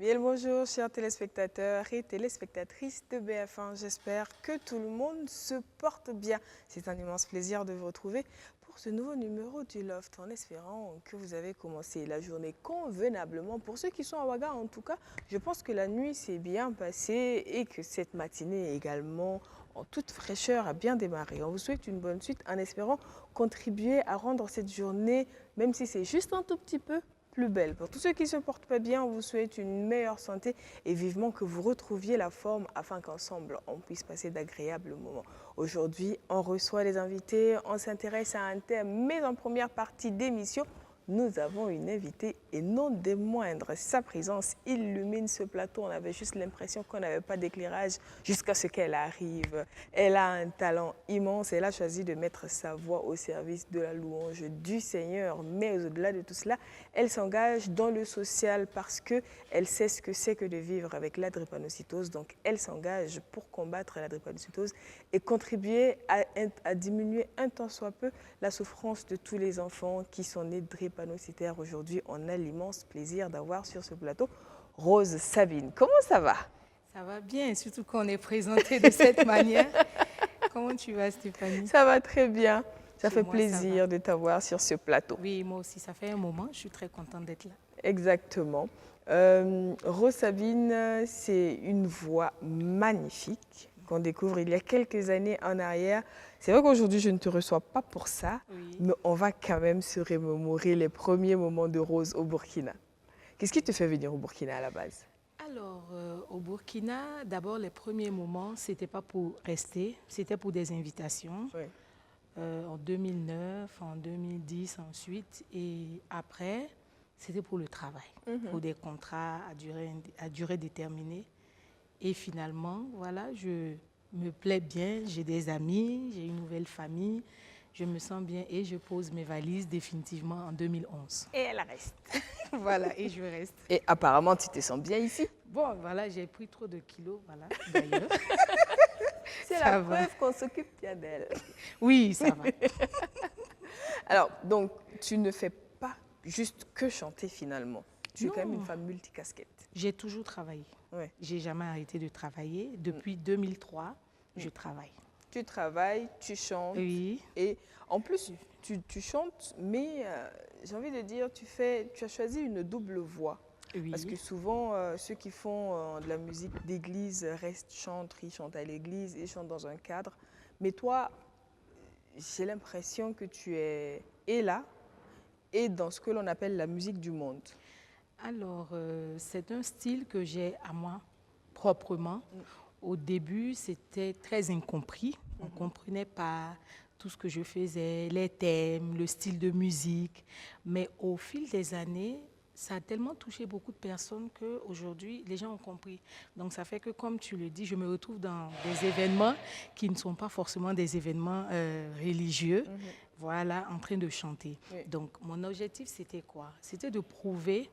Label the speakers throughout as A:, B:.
A: Bien le bonjour, chers téléspectateurs et téléspectatrices de BF1. J'espère que tout le monde se porte bien. C'est un immense plaisir de vous retrouver pour ce nouveau numéro du Loft, en espérant que vous avez commencé la journée convenablement. Pour ceux qui sont à Ouaga, en tout cas, je pense que la nuit s'est bien passée et que cette matinée également, en toute fraîcheur, a bien démarré. On vous souhaite une bonne suite en espérant contribuer à rendre cette journée, même si c'est juste un tout petit peu, plus belle. Pour tous ceux qui ne se portent pas bien, on vous souhaite une meilleure santé et vivement que vous retrouviez la forme afin qu'ensemble, on puisse passer d'agréables moments. Aujourd'hui, on reçoit les invités, on s'intéresse à un thème, mais en première partie d'émission, nous avons une invitée et non des moindres. Sa présence illumine ce plateau. On avait juste l'impression qu'on n'avait pas d'éclairage jusqu'à ce qu'elle arrive. Elle a un talent immense. Elle a choisi de mettre sa voix au service de la louange du Seigneur. Mais au-delà de tout cela, elle s'engage dans le social parce qu'elle sait ce que c'est que de vivre avec la drépanocytose. Donc, elle s'engage pour combattre la drépanocytose et contribuer à diminuer un tant soit peu la souffrance de tous les enfants qui sont nés drépanocytaires. Aujourd'hui, on a l'immense plaisir d'avoir sur ce plateau Rose Sabine. Comment ça va?
B: Ça va bien, surtout qu'on est présenté de cette manière. Comment tu vas, Stéphanie?
A: Ça va très bien. Ça
B: Chez
A: fait
B: moi,
A: plaisir de t'avoir sur ce plateau.
B: Oui, moi aussi, ça fait un moment. Je suis très contente d'être là.
A: Exactement. Rose Sabine, c'est une voix magnifique qu'on découvre il y a quelques années en arrière. C'est vrai qu'aujourd'hui, je ne te reçois pas pour ça,
B: Oui.
A: mais on va quand même se remémorer les premiers moments de Rose au Burkina. Qu'est-ce qui te fait venir au Burkina à la base?
B: Alors, au Burkina, d'abord, les premiers moments, c'était pas pour rester, c'était pour des invitations.
A: Oui.
B: En 2009, en 2010 ensuite. Et après, c'était pour le travail, pour des contrats à durée déterminée. Et finalement, voilà, je me plais bien, j'ai des amis, j'ai une nouvelle famille, je me sens bien et je pose mes valises définitivement en 2011.
A: Et elle reste.
B: Voilà, et je reste.
A: Et apparemment, tu te sens bien ici.
B: Bon, voilà, j'ai pris trop de kilos, voilà, d'ailleurs.
A: C'est
B: Ça
A: la
B: va.
A: preuve qu'on s'occupe bien d'elle.
B: Oui, ça va.
A: Alors, donc, tu ne fais pas juste que chanter finalement. Tu es quand même une
B: Non.
A: femme multicasquette.
B: J'ai toujours travaillé.
A: Ouais.
B: J'ai jamais arrêté de travailler. Depuis 2003, je travaille.
A: Tu travailles, tu chantes.
B: Oui.
A: Et en plus, tu chantes, mais j'ai envie de dire, tu as choisi une double voix.
B: Oui.
A: Parce que souvent, ceux qui font de la musique d'église restent chantent, ils chantent à l'église, ils chantent dans un cadre. Mais toi, j'ai l'impression que tu es et là et dans ce que l'on appelle la musique du monde.
B: Alors, c'est un style que j'ai à moi proprement. Au début, c'était très incompris. On ne comprenait pas tout ce que je faisais, les thèmes, le style de musique. Mais au fil des années, ça a tellement touché beaucoup de personnes qu'aujourd'hui, les gens ont compris. Donc, ça fait que, comme tu le dis, je me retrouve dans des événements qui ne sont pas forcément des événements religieux, voilà, en train de chanter.
A: Oui.
B: Donc, mon objectif, c'était quoi? C'était de prouver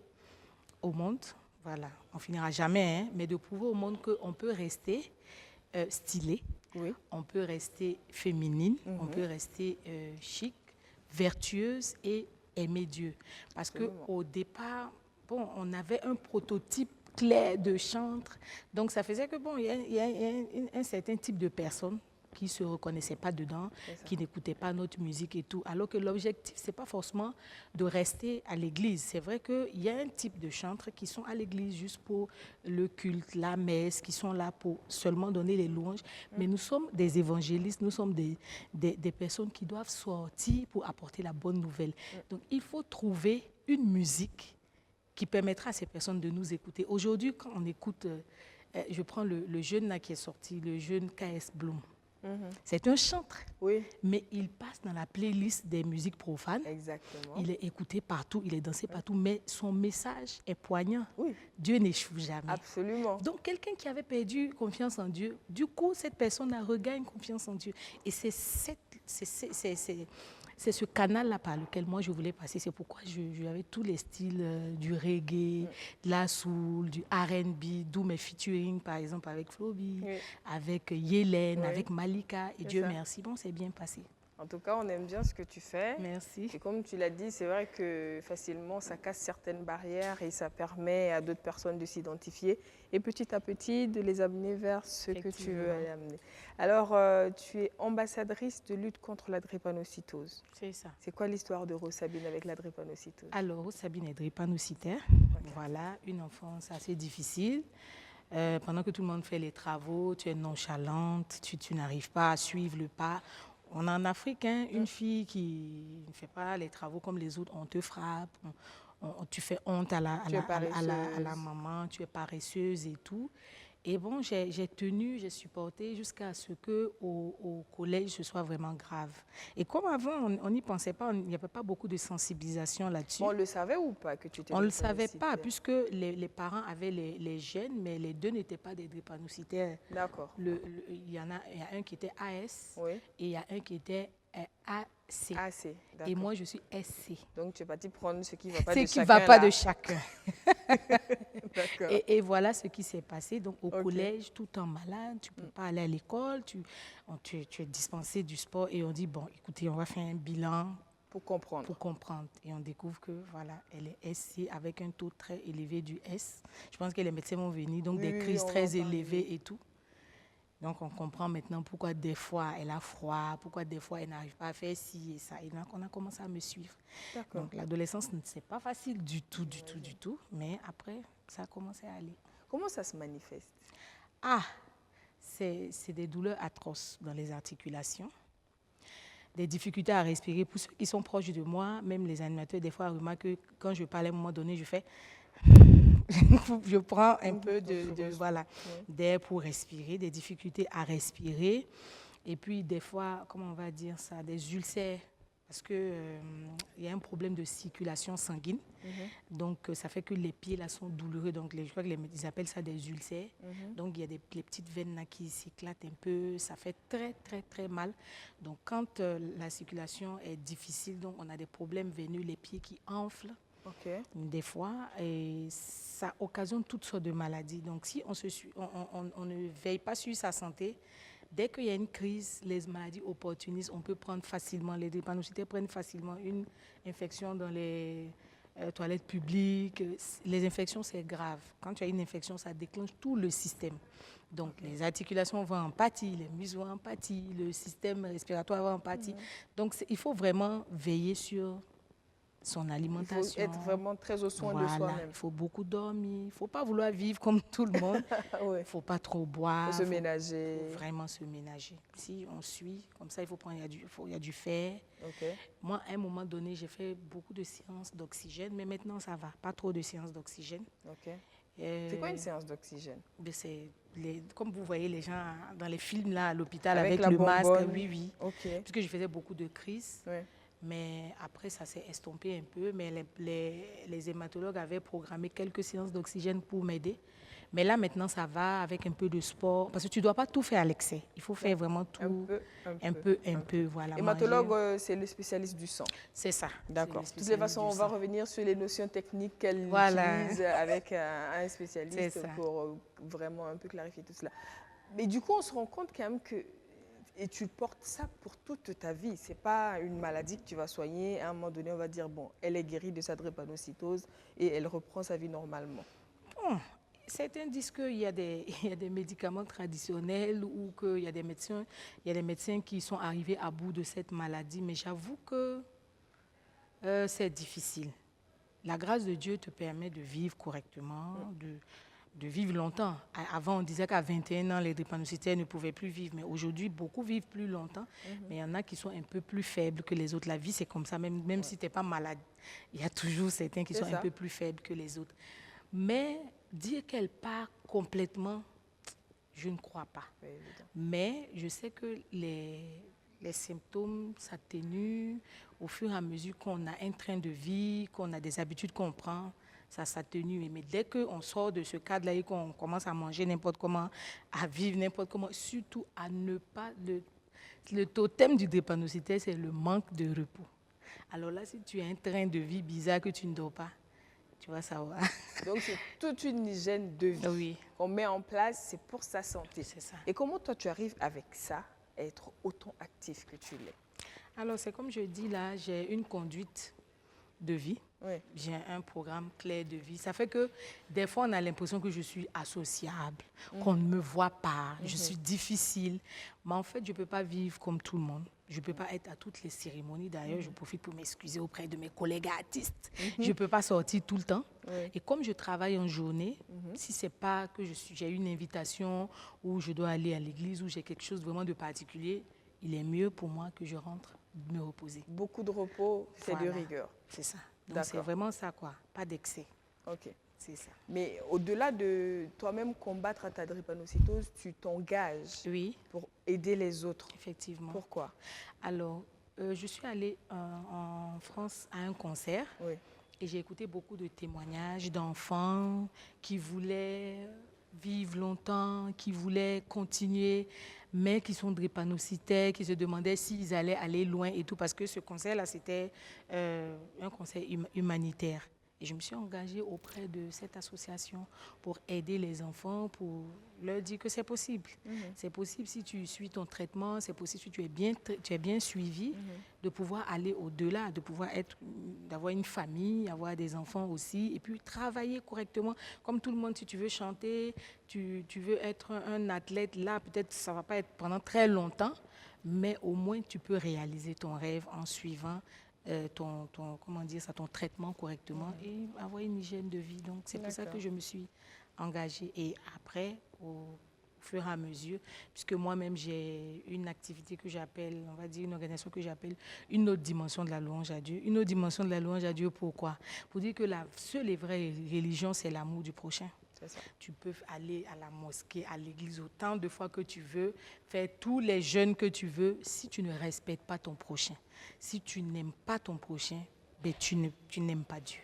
B: au monde, voilà, on finira jamais, hein, mais de prouver au monde qu'on peut rester stylé,
A: Oui.
B: on peut rester féminine, on peut rester chic, vertueuse et aimer Dieu. Parce qu'au départ, bon, on avait un prototype clair de chantre, donc ça faisait que bon, il y a un certain type de personnes qui ne se reconnaissaient pas dedans, qui n'écoutaient pas notre musique et tout. Alors que l'objectif, ce n'est pas forcément de rester à l'église. C'est vrai qu'il y a un type de chantres qui sont à l'église juste pour le culte, la messe, qui sont là pour seulement donner les louanges. Mais nous sommes des évangélistes, nous sommes des personnes qui doivent sortir pour apporter la bonne nouvelle. Donc il faut trouver une musique qui permettra à ces personnes de nous écouter. Aujourd'hui, quand on écoute, je prends le jeune là qui est sorti, le jeune KS Bloom. C'est un chantre,
A: Oui.
B: mais il passe dans la playlist des musiques profanes.
A: Exactement.
B: Il est écouté partout, il est dansé partout, mais son message est poignant.
A: Oui.
B: Dieu n'échoue jamais.
A: Absolument.
B: Donc, quelqu'un qui avait perdu confiance en Dieu, du coup, cette personne regagne confiance en Dieu. Et c'est ce canal-là par lequel moi je voulais passer. C'est pourquoi j'avais tous les styles du reggae, de la soul, du R&B, d'où mes featuring, par exemple, avec Floby, avec Yélène, avec Malika. Et Dieu merci, bon, c'est bien passé.
A: En tout cas, on aime bien ce que tu fais.
B: Merci.
A: Et comme tu l'as dit, c'est vrai que facilement, ça casse certaines barrières et ça permet à d'autres personnes de s'identifier et petit à petit de les amener vers ce que tu veux aller amener. Alors, tu es ambassadrice de lutte contre la drépanocytose.
B: C'est ça.
A: C'est quoi l'histoire de Rose Sabine avec la drépanocytose?
B: Alors, Rose Sabine est drépanocytaire. Okay. Voilà, une enfance assez difficile. Pendant que tout le monde fait les travaux, tu es nonchalante, tu n'arrives pas à suivre le pas. On a en Afrique, hein, une fille qui ne fait pas les travaux comme les autres, on te frappe, tu fais honte à la maman, tu es paresseuse et tout. Et bon, j'ai tenu, j'ai supporté jusqu'à ce qu'au collège, ce soit vraiment grave. Et comme avant, on n'y pensait pas, il n'y avait pas beaucoup de sensibilisation là-dessus.
A: On le savait ou pas que tu étais
B: On ne le savait pas, puisque les parents avaient les gènes, mais les deux n'étaient pas des drépanocytaires.
A: D'accord.
B: Il y a un qui était AS, oui, et il y a un qui était AC.
A: AC,
B: et moi, je suis SC.
A: Donc, tu es partie prendre ce qui ne va pas de chacun.
B: Ce qui ne va pas de chacun. Et voilà ce qui s'est passé. Donc, au collège, tout le temps malade, tu ne peux pas aller à l'école, tu es dispensé du sport et on dit, bon, écoutez, on va faire un bilan.
A: Pour comprendre.
B: Pour comprendre. Et on découvre que, voilà, elle est SC avec un taux très élevé du S. Je pense que les médecins vont venir, donc des crises très élevées et tout. Donc, on comprend maintenant pourquoi des fois elle a froid, pourquoi des fois elle n'arrive pas à faire ci et ça. Et donc, on a commencé à me suivre. Donc, l'adolescence, c'est pas facile du tout. Mais après, ça a commencé à aller.
A: Comment ça se manifeste?
B: C'est des douleurs atroces dans les articulations. Des difficultés à respirer. Pour ceux qui sont proches de moi, même les animateurs, des fois, remarquent que quand je parle à un moment donné, je fais... je prends un peu d'air pour respirer, des difficultés à respirer. Et puis, des fois, comment on va dire ça, des ulcères, parce qu'il y a un problème de circulation sanguine. Donc, ça fait que les pieds là, sont douloureux. Donc, je crois qu'ils appellent ça des ulcères. Donc, il y a les petites veines là, qui s'éclatent un peu. Ça fait très, très, très mal. Donc, quand la circulation est difficile, donc on a des problèmes veineux, les pieds qui enflent. Des fois, et ça occasionne toutes sortes de maladies. Donc, si on ne veille pas sur sa santé, dès qu'il y a une crise, les maladies opportunistes, on peut prendre facilement, les drépanocytaires prennent facilement une infection dans les toilettes publiques. Les infections, c'est grave. Quand tu as une infection, ça déclenche tout le système. Donc, les articulations vont en pâtir, les muscles vont en pâtir, le système respiratoire va en pâtir. Donc, il faut vraiment veiller sur son alimentation.
A: Il faut être vraiment très au soin de soi-même.
B: Il faut beaucoup dormir. Il ne faut pas vouloir vivre comme tout le monde. Il ne faut pas trop boire.
A: Il faut se ménager.
B: Il faut vraiment se ménager. Si on suit, comme ça, il faut prendre, il y a du fer. Moi, à un moment donné, j'ai fait beaucoup de séances d'oxygène, mais maintenant, ça va. Pas trop de séances d'oxygène.
A: C'est quoi une séance d'oxygène?
B: Comme vous voyez les gens dans les films là, à l'hôpital avec le masque. Oui. Puisque je faisais beaucoup de crises. Mais après, ça s'est estompé un peu. Mais les hématologues avaient programmé quelques séances d'oxygène pour m'aider. Mais là, maintenant, ça va avec un peu de sport. Parce que tu ne dois pas tout faire à l'excès. Il faut faire vraiment tout un peu. Voilà,
A: hématologue, c'est le spécialiste du sang.
B: C'est ça.
A: D'accord. De toutes les façons, on va revenir sur les notions techniques qu'elle utilise avec un spécialiste pour vraiment un peu clarifier tout cela. Mais du coup, on se rend compte quand même que et tu portes ça pour toute ta vie. Ce n'est pas une maladie que tu vas soigner. À un moment donné, on va dire, bon, elle est guérie de sa drépanocytose et elle reprend sa vie normalement.
B: Bon, certains disent qu'il y a des médicaments traditionnels ou qu'il y a des médecins qui sont arrivés à bout de cette maladie. Mais j'avoue que c'est difficile. La grâce de Dieu te permet de vivre correctement, de vivre longtemps. Avant, on disait qu'à 21 ans, les drépanocytaires ne pouvaient plus vivre. Mais aujourd'hui, beaucoup vivent plus longtemps. Mais il y en a qui sont un peu plus faibles que les autres. La vie, c'est comme ça. Même si tu n'es pas malade, il y a toujours certains qui sont un peu plus faibles que les autres. Mais dire qu'elle part complètement, je ne crois pas. Mais je sais que les symptômes s'atténuent au fur et à mesure qu'on a un train de vie, qu'on a des habitudes qu'on prend. Ça s'atténue. Mais dès qu'on sort de ce cadre-là et qu'on commence à manger n'importe comment, à vivre n'importe comment, surtout à ne pas... Le totem du drépanocytaire, c'est le manque de repos. Alors là, si tu as un train de vie bizarre que tu ne dors pas, tu vas savoir.
A: Donc, c'est toute une hygiène de vie qu'on met en place, c'est pour sa santé.
B: C'est ça.
A: Et comment toi, tu arrives avec ça à être autant actif que tu l'es?
B: Alors, c'est comme je dis là, j'ai une conduite de vie.
A: Oui.
B: J'ai un programme clair de vie. Ça fait que des fois, on a l'impression que je suis associable, qu'on ne me voit pas, je suis difficile. Mais en fait, je ne peux pas vivre comme tout le monde. Je ne peux pas être à toutes les cérémonies. D'ailleurs, je profite pour m'excuser auprès de mes collègues artistes. Je ne peux pas sortir tout le temps.
A: Oui.
B: Et comme je travaille en journée, si ce n'est pas que j'ai une invitation ou je dois aller à l'église ou j'ai quelque chose vraiment de particulier, il est mieux pour moi que je rentre me reposer.
A: Beaucoup de repos, c'est de
B: Voilà.
A: rigueur.
B: C'est ça. Donc, c'est vraiment ça, quoi. Pas d'excès.
A: OK.
B: C'est ça.
A: Mais au-delà de toi-même combattre ta drépanocytose, tu t'engages
B: Oui,
A: pour aider les autres.
B: effectivement.
A: Pourquoi?
B: Alors, je suis allée en France à un concert
A: Oui.
B: et j'ai écouté beaucoup de témoignages d'enfants qui voulaient vivre longtemps, qui voulaient continuer, mais qui sont drépanocytaires, qui se demandaient s'ils allaient aller loin et tout, parce que ce concert-là, c'était un concert humanitaire. Et je me suis engagée auprès de cette association pour aider les enfants, pour leur dire que c'est possible. C'est possible si tu suis ton traitement, c'est possible si tu es bien suivi, de pouvoir aller au-delà, de pouvoir d'avoir une famille, avoir des enfants aussi, et puis travailler correctement. Comme tout le monde, si tu veux chanter, tu veux être un athlète, là, peut-être ça ne va pas être pendant très longtemps, mais au moins tu peux réaliser ton rêve en suivant ton traitement correctement et avoir une hygiène de vie. Donc, c'est pour ça que je me suis engagée. Et après, au fur et à mesure, puisque moi-même, j'ai une activité que j'appelle, on va dire une organisation que j'appelle une autre dimension de la louange à Dieu. Une autre dimension de la louange à Dieu, pourquoi? Pour dire que la seule et vraie religion, c'est l'amour du prochain. Tu peux aller à la mosquée, à l'église autant de fois que tu veux, faire tous les jeûnes que tu veux. Si tu ne respectes pas ton prochain, si tu n'aimes pas ton prochain, ben tu n'aimes pas Dieu.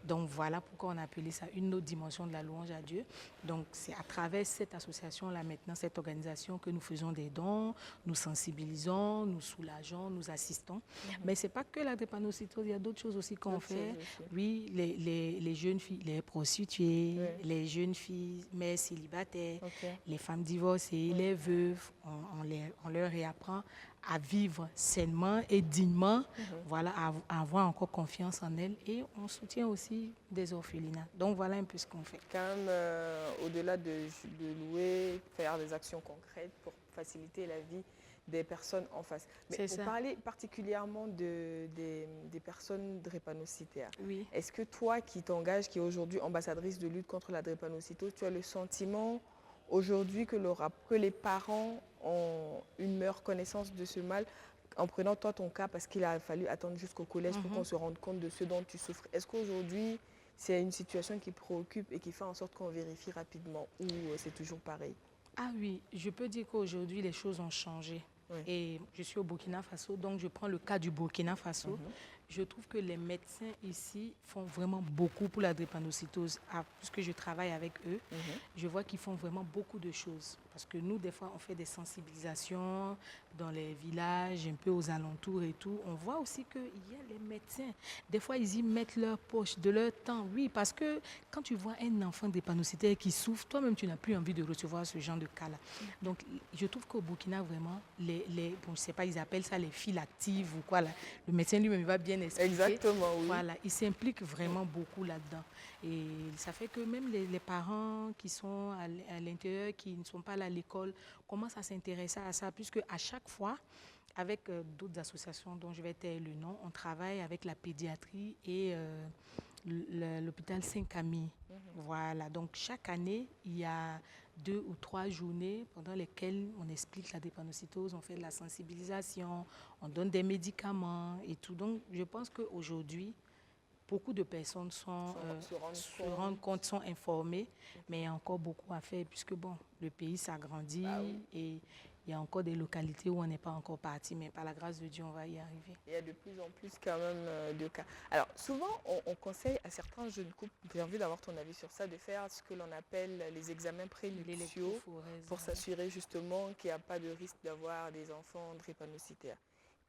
B: Donc voilà pourquoi on a appelé ça une autre dimension de la louange à Dieu. Donc c'est à travers cette association-là maintenant, cette organisation, que nous faisons des dons, nous sensibilisons, nous soulageons, nous assistons. Mais ce n'est pas que la drépanocytose, il y a d'autres choses aussi qu'on fait. Oui, les jeunes filles, les prostituées, les jeunes filles, mères célibataires, les femmes divorcées, les veuves, on leur réapprend à vivre sainement et dignement, voilà, à avoir encore confiance en elles, et on soutient aussi des orphelinats. Donc voilà un peu ce qu'on fait.
A: Quand même, au-delà de louer, faire des actions concrètes pour faciliter la vie des personnes en face. Mais pour parler particulièrement des personnes drépanocytaires, est-ce que toi qui t'engages, qui est aujourd'hui ambassadrice de lutte contre la drépanocytose, tu as le sentiment aujourd'hui que les parents ont une meilleure connaissance de ce mal, en prenant toi ton cas, parce qu'il a fallu attendre jusqu'au collège pour qu'on se rende compte de ce dont tu souffres? Est-ce qu'aujourd'hui, c'est une situation qui préoccupe et qui fait en sorte qu'on vérifie rapidement, ou c'est toujours pareil?
B: Ah oui, je peux dire qu'aujourd'hui, les choses ont changé. Et je suis au Burkina Faso, donc je prends le cas du Burkina Faso. Je trouve que les médecins ici font vraiment beaucoup pour la drépanocytose. Puisque je travaille avec eux, je vois qu'ils font vraiment beaucoup de choses. Parce que nous, des fois, on fait des sensibilisations dans les villages, un peu aux alentours et tout. On voit aussi qu'il y a les médecins. Des fois, ils y mettent leur poche, de leur temps. Oui, parce que quand tu vois un enfant drépanocytaire qui souffre, toi-même, tu n'as plus envie de recevoir ce genre de cas-là. Donc, je trouve qu'au Burkina, vraiment, bon, je ne sais pas, ils appellent ça les files actives ou quoi. Là. Le médecin lui-même va bien expliquer.
A: Exactement, oui.
B: Voilà, il s'implique vraiment beaucoup là-dedans. Et ça fait que même les parents qui sont à l'intérieur, qui ne sont pas à l'école, commencent à s'intéresser à ça, puisque à chaque fois, avec d'autres associations dont je vais taire le nom, on travaille avec la pédiatrie et l'hôpital Saint-Camille. Voilà, donc chaque année, il y a 2 ou 3 journées pendant lesquelles on explique la drépanocytose, on fait de la sensibilisation, on donne des médicaments et tout. Donc, je pense qu'aujourd'hui, beaucoup de personnes se rendent compte, sont informées, mais il y a encore beaucoup à faire puisque bon, le pays s'agrandit et il y a encore des localités où on n'est pas encore parti, mais par la grâce de Dieu, on va y arriver.
A: Il y a de plus en plus quand même de cas. Alors souvent, on conseille à certains jeunes couples, j'ai envie d'avoir ton avis sur ça, de faire ce que l'on appelle les examens prénuptiaux pour s'assurer justement qu'il n'y a pas de risque d'avoir des enfants drépanocytaires.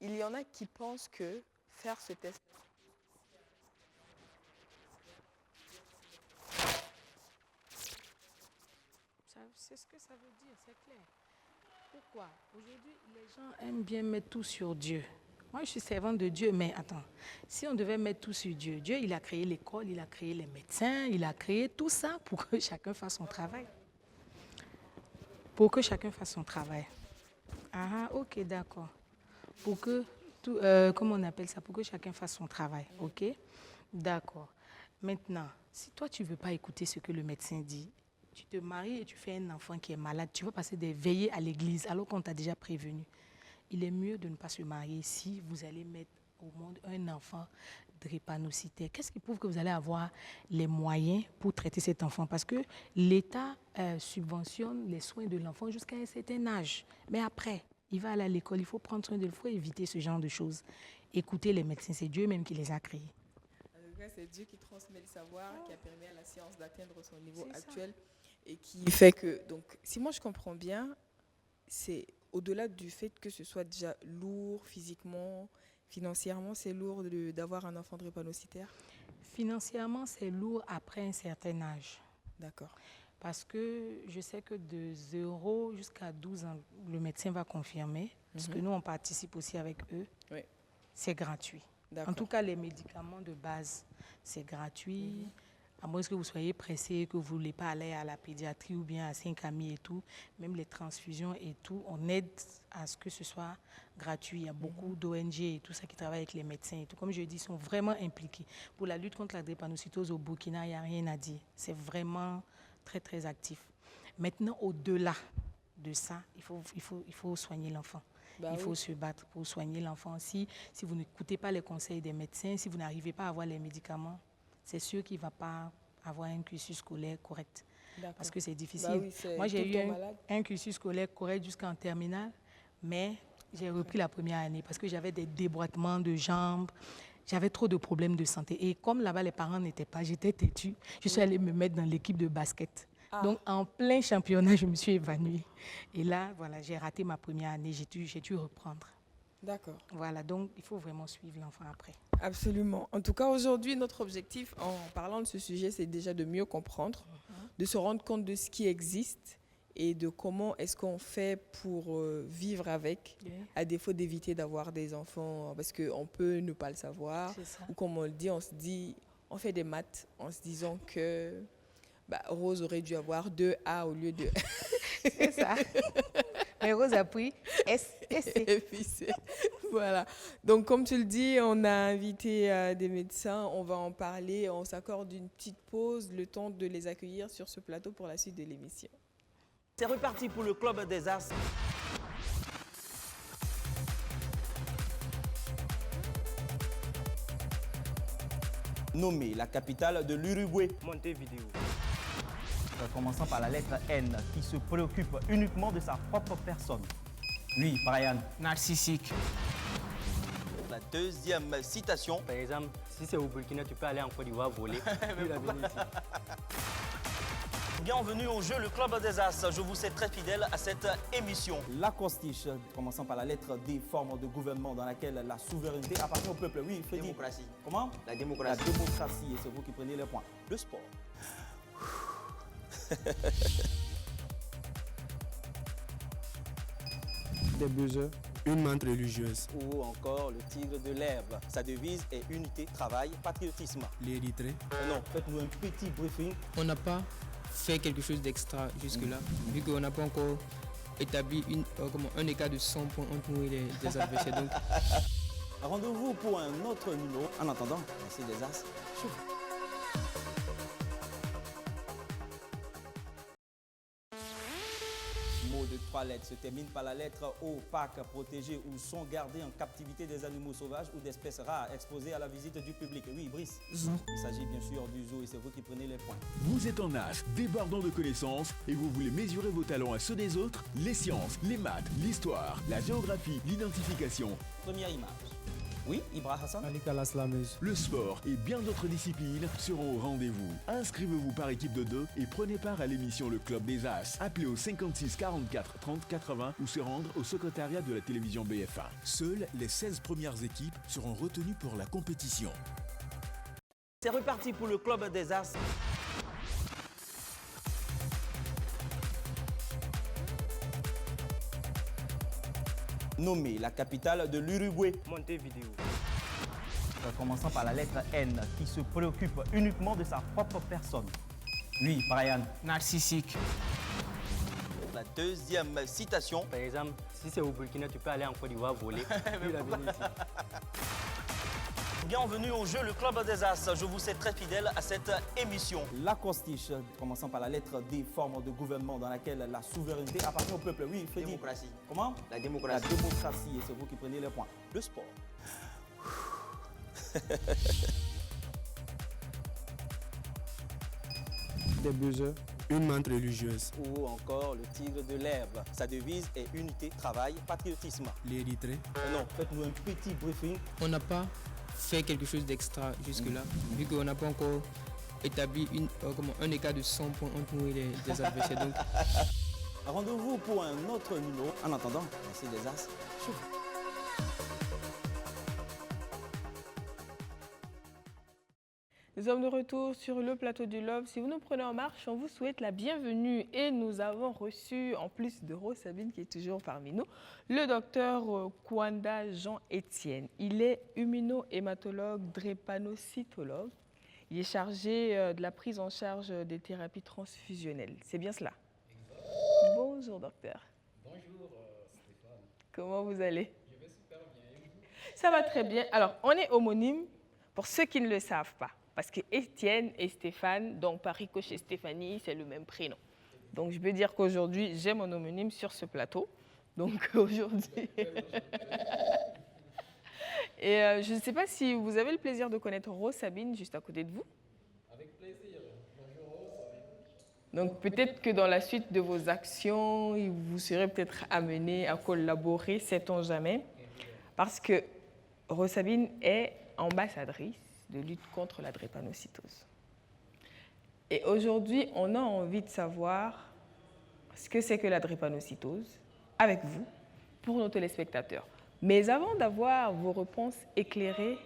A: Il y en a qui pensent que faire ce test...
B: C'est ce que ça veut dire, c'est clair. Pourquoi? Aujourd'hui, les gens aiment bien mettre tout sur Dieu. Moi, je suis servante de Dieu, mais attends, si on devait mettre tout sur Dieu, Dieu, il a créé l'école, il a créé les médecins, il a créé tout ça pour que chacun fasse son travail. Pour que chacun fasse son travail. Ah, ok, d'accord. Pour que, comment on appelle ça? Pour que chacun fasse son travail, ok? D'accord. Maintenant, si toi, tu ne veux pas écouter ce que le médecin dit, tu te maries et tu fais un enfant qui est malade, tu vas passer des veillées à l'église alors qu'on t'a déjà prévenu. Il est mieux de ne pas se marier si vous allez mettre au monde un enfant drépanocytaire. Qu'est-ce qui prouve que vous allez avoir les moyens pour traiter cet enfant? Parce que l'État subventionne les soins de l'enfant jusqu'à un certain âge. Mais après, il va aller à l'école, il faut prendre soin de lui, il faut éviter ce genre de choses. Écoutez les médecins, c'est Dieu même qui les a créés.
A: C'est Dieu qui transmet le savoir, qui a permis à la science d'atteindre son niveau actuel et qui fait que, donc, si moi je comprends bien, c'est au-delà du fait que ce soit déjà lourd physiquement, financièrement, c'est lourd d'avoir un enfant drépanocytaire.
B: Financièrement, c'est lourd après un certain âge.
A: D'accord.
B: Parce que je sais que de 0 jusqu'à 12 ans, le médecin va confirmer, parce que nous, on participe aussi avec eux, c'est gratuit. En tout cas, les médicaments de base, c'est gratuit. À moins que vous soyez pressé, que vous ne voulez pas aller à la pédiatrie ou bien à Saint-Camille et tout. Même les transfusions et tout, on aide à ce que ce soit gratuit. Il y a beaucoup d'ONG et tout ça qui travaillent avec les médecins et tout. Comme je dis, ils sont vraiment impliqués. Pour la lutte contre la drépanocytose au Burkina, il n'y a rien à dire. C'est vraiment très, très actif. Maintenant, au-delà de ça, il faut soigner l'enfant. Il faut se battre pour soigner l'enfant. Si vous n'écoutez pas les conseils des médecins, si vous n'arrivez pas à avoir les médicaments, c'est sûr qu'il ne va pas avoir un cursus scolaire correct. Parce que c'est difficile. Moi, j'ai eu un cursus scolaire correct jusqu'en terminale, mais j'ai repris la première année parce que j'avais des déboîtements de jambes. J'avais trop de problèmes de santé. Et comme là-bas, les parents n'étaient pas, j'étais têtue, je suis allée me mettre dans l'équipe de basket. Donc, en plein championnat, je me suis évanouie. Et là, voilà, j'ai raté ma première année, j'ai dû reprendre.
A: D'accord.
B: Voilà, donc il faut vraiment suivre l'enfant après.
A: Absolument. En tout cas, aujourd'hui, notre objectif en parlant de ce sujet, c'est déjà de mieux comprendre, de se rendre compte de ce qui existe et de comment est-ce qu'on fait pour vivre avec, à défaut d'éviter d'avoir des enfants, parce qu'on peut ne pas le savoir. Ou comme on le dit, on fait des maths en se disant que Rose aurait dû avoir 2A au lieu de...
B: C'est ça. Mais Rose a pris S et C.
A: Et puis voilà. Donc, comme tu le dis, on a invité des médecins, on va en parler, on s'accorde une petite pause, le temps de les accueillir sur ce plateau pour la suite de l'émission.
C: C'est reparti pour le Club des As. Nommée la capitale de l'Uruguay.
D: Montevideo.
C: Commençant par la lettre N, qui se préoccupe uniquement de sa propre personne. Lui, Brian.
D: Narcissique.
C: La deuxième citation.
D: Par exemple, si c'est au Burkina, tu peux aller en Côte d'Ivoire voler.
C: Bienvenue au jeu Le Club des As. Je vous sais très fidèle à cette émission. La Constiche, commençant par la lettre D, forme de gouvernement dans laquelle la souveraineté appartient au peuple. Oui, Freddy.
D: Démocratie.
C: Comment?
D: La démocratie.
C: La démocratie, et c'est vous qui prenez les points. Le sport.
E: Des buzzers, une menthe religieuse.
C: Ou encore le tigre de l'herbe. Sa devise est unité, travail, patriotisme.
E: L'Érythrée.
C: Non, faites-nous un petit briefing.
F: On n'a pas fait quelque chose d'extra jusque-là, vu qu'on n'a pas encore établi un écart de 100 points entre nous et les adversaires. Donc...
C: Rendez-vous pour un autre numéro. En attendant, merci des As. Mot de 3 lettres se termine par la lettre O. Parc protégé où sont gardés en captivité des animaux sauvages ou d'espèces rares exposées à la visite du public. Oui, Brice.
F: Zoo.
C: Il s'agit bien sûr du zoo et c'est vous qui prenez les points.
G: Vous êtes en âge débordant de connaissances et vous voulez mesurer vos talents à ceux des autres? Les sciences, les maths, l'histoire, la géographie, l'identification.
C: Première image. Oui, Ibra Hassan.
E: Malika Laslameuse.
G: Le sport et bien d'autres disciplines seront au rendez-vous. Inscrivez-vous par équipe de 2 et prenez part à l'émission Le Club des As. Appelez au 56 44 30 80 ou se rendre au secrétariat de la télévision BF1. Seules les 16 premières équipes seront retenues pour la compétition.
C: C'est reparti pour le Club des As. nommée la capitale de l'Uruguay?
D: Montevideo.
C: Commençons par la lettre N, qui se préoccupe uniquement de sa propre personne. Oui, Brian.
D: Narcissique.
C: La deuxième citation.
D: Par exemple, si c'est au Burkina, tu peux aller en Côte d'Ivoire voler. Puis la venir ici.
C: Bienvenue au jeu Le Club des As. Je vous sais très fidèle à cette émission. L'acrostiche, commençons par la lettre D, forme de gouvernement dans laquelle la souveraineté appartient au peuple. Oui, Freddy.
H: Démocratie.
C: Comment?
H: La démocratie.
C: La démocratie, et c'est vous qui prenez les points. Le sport.
E: Des buzzers, une menthe religieuse.
C: Ou encore le tigre de l'herbe. Sa devise est unité, travail, patriotisme.
E: L'Érythrée.
C: Non, faites-nous un petit briefing.
F: On n'a pas fait quelque chose d'extra jusque-là, vu qu'on n'a pas encore établi un écart de 100 points entre nous et les adversaires. Donc,
C: Rendez-vous pour un autre numéro. En attendant, merci des As.
A: Nous sommes de retour sur le plateau du Love. Si vous nous prenez en marche, on vous souhaite la bienvenue. Et nous avons reçu, en plus de Rose Sabine qui est toujours parmi nous, le docteur Kwanda Jean-Étienne. Il est immunohématologue, drépanocytologue. Il est chargé de la prise en charge des thérapies transfusionnelles. C'est bien cela? Exactement. Bonjour docteur.
I: Bonjour Stéphane.
A: Comment vous allez?
I: Je vais super bien. Et vous?
A: Ça va très bien. Alors, on est homonyme pour ceux qui ne le savent pas. Parce que Étienne et Stéphane, donc par ricochet Stéphanie, c'est le même prénom. Donc je peux dire qu'aujourd'hui, j'ai mon homonyme sur ce plateau. Donc aujourd'hui... Et je ne sais pas si vous avez le plaisir de connaître Rose Sabine juste à côté de vous.
I: Avec plaisir. Bonjour Rose.
A: Donc peut-être que dans la suite de vos actions, vous serez peut-être amené à collaborer, sait-on jamais. Parce que Rose Sabine est ambassadrice de lutte contre la drépanocytose. Et aujourd'hui, on a envie de savoir ce que c'est que la drépanocytose avec vous, pour nos téléspectateurs. Mais avant d'avoir vos réponses éclairées,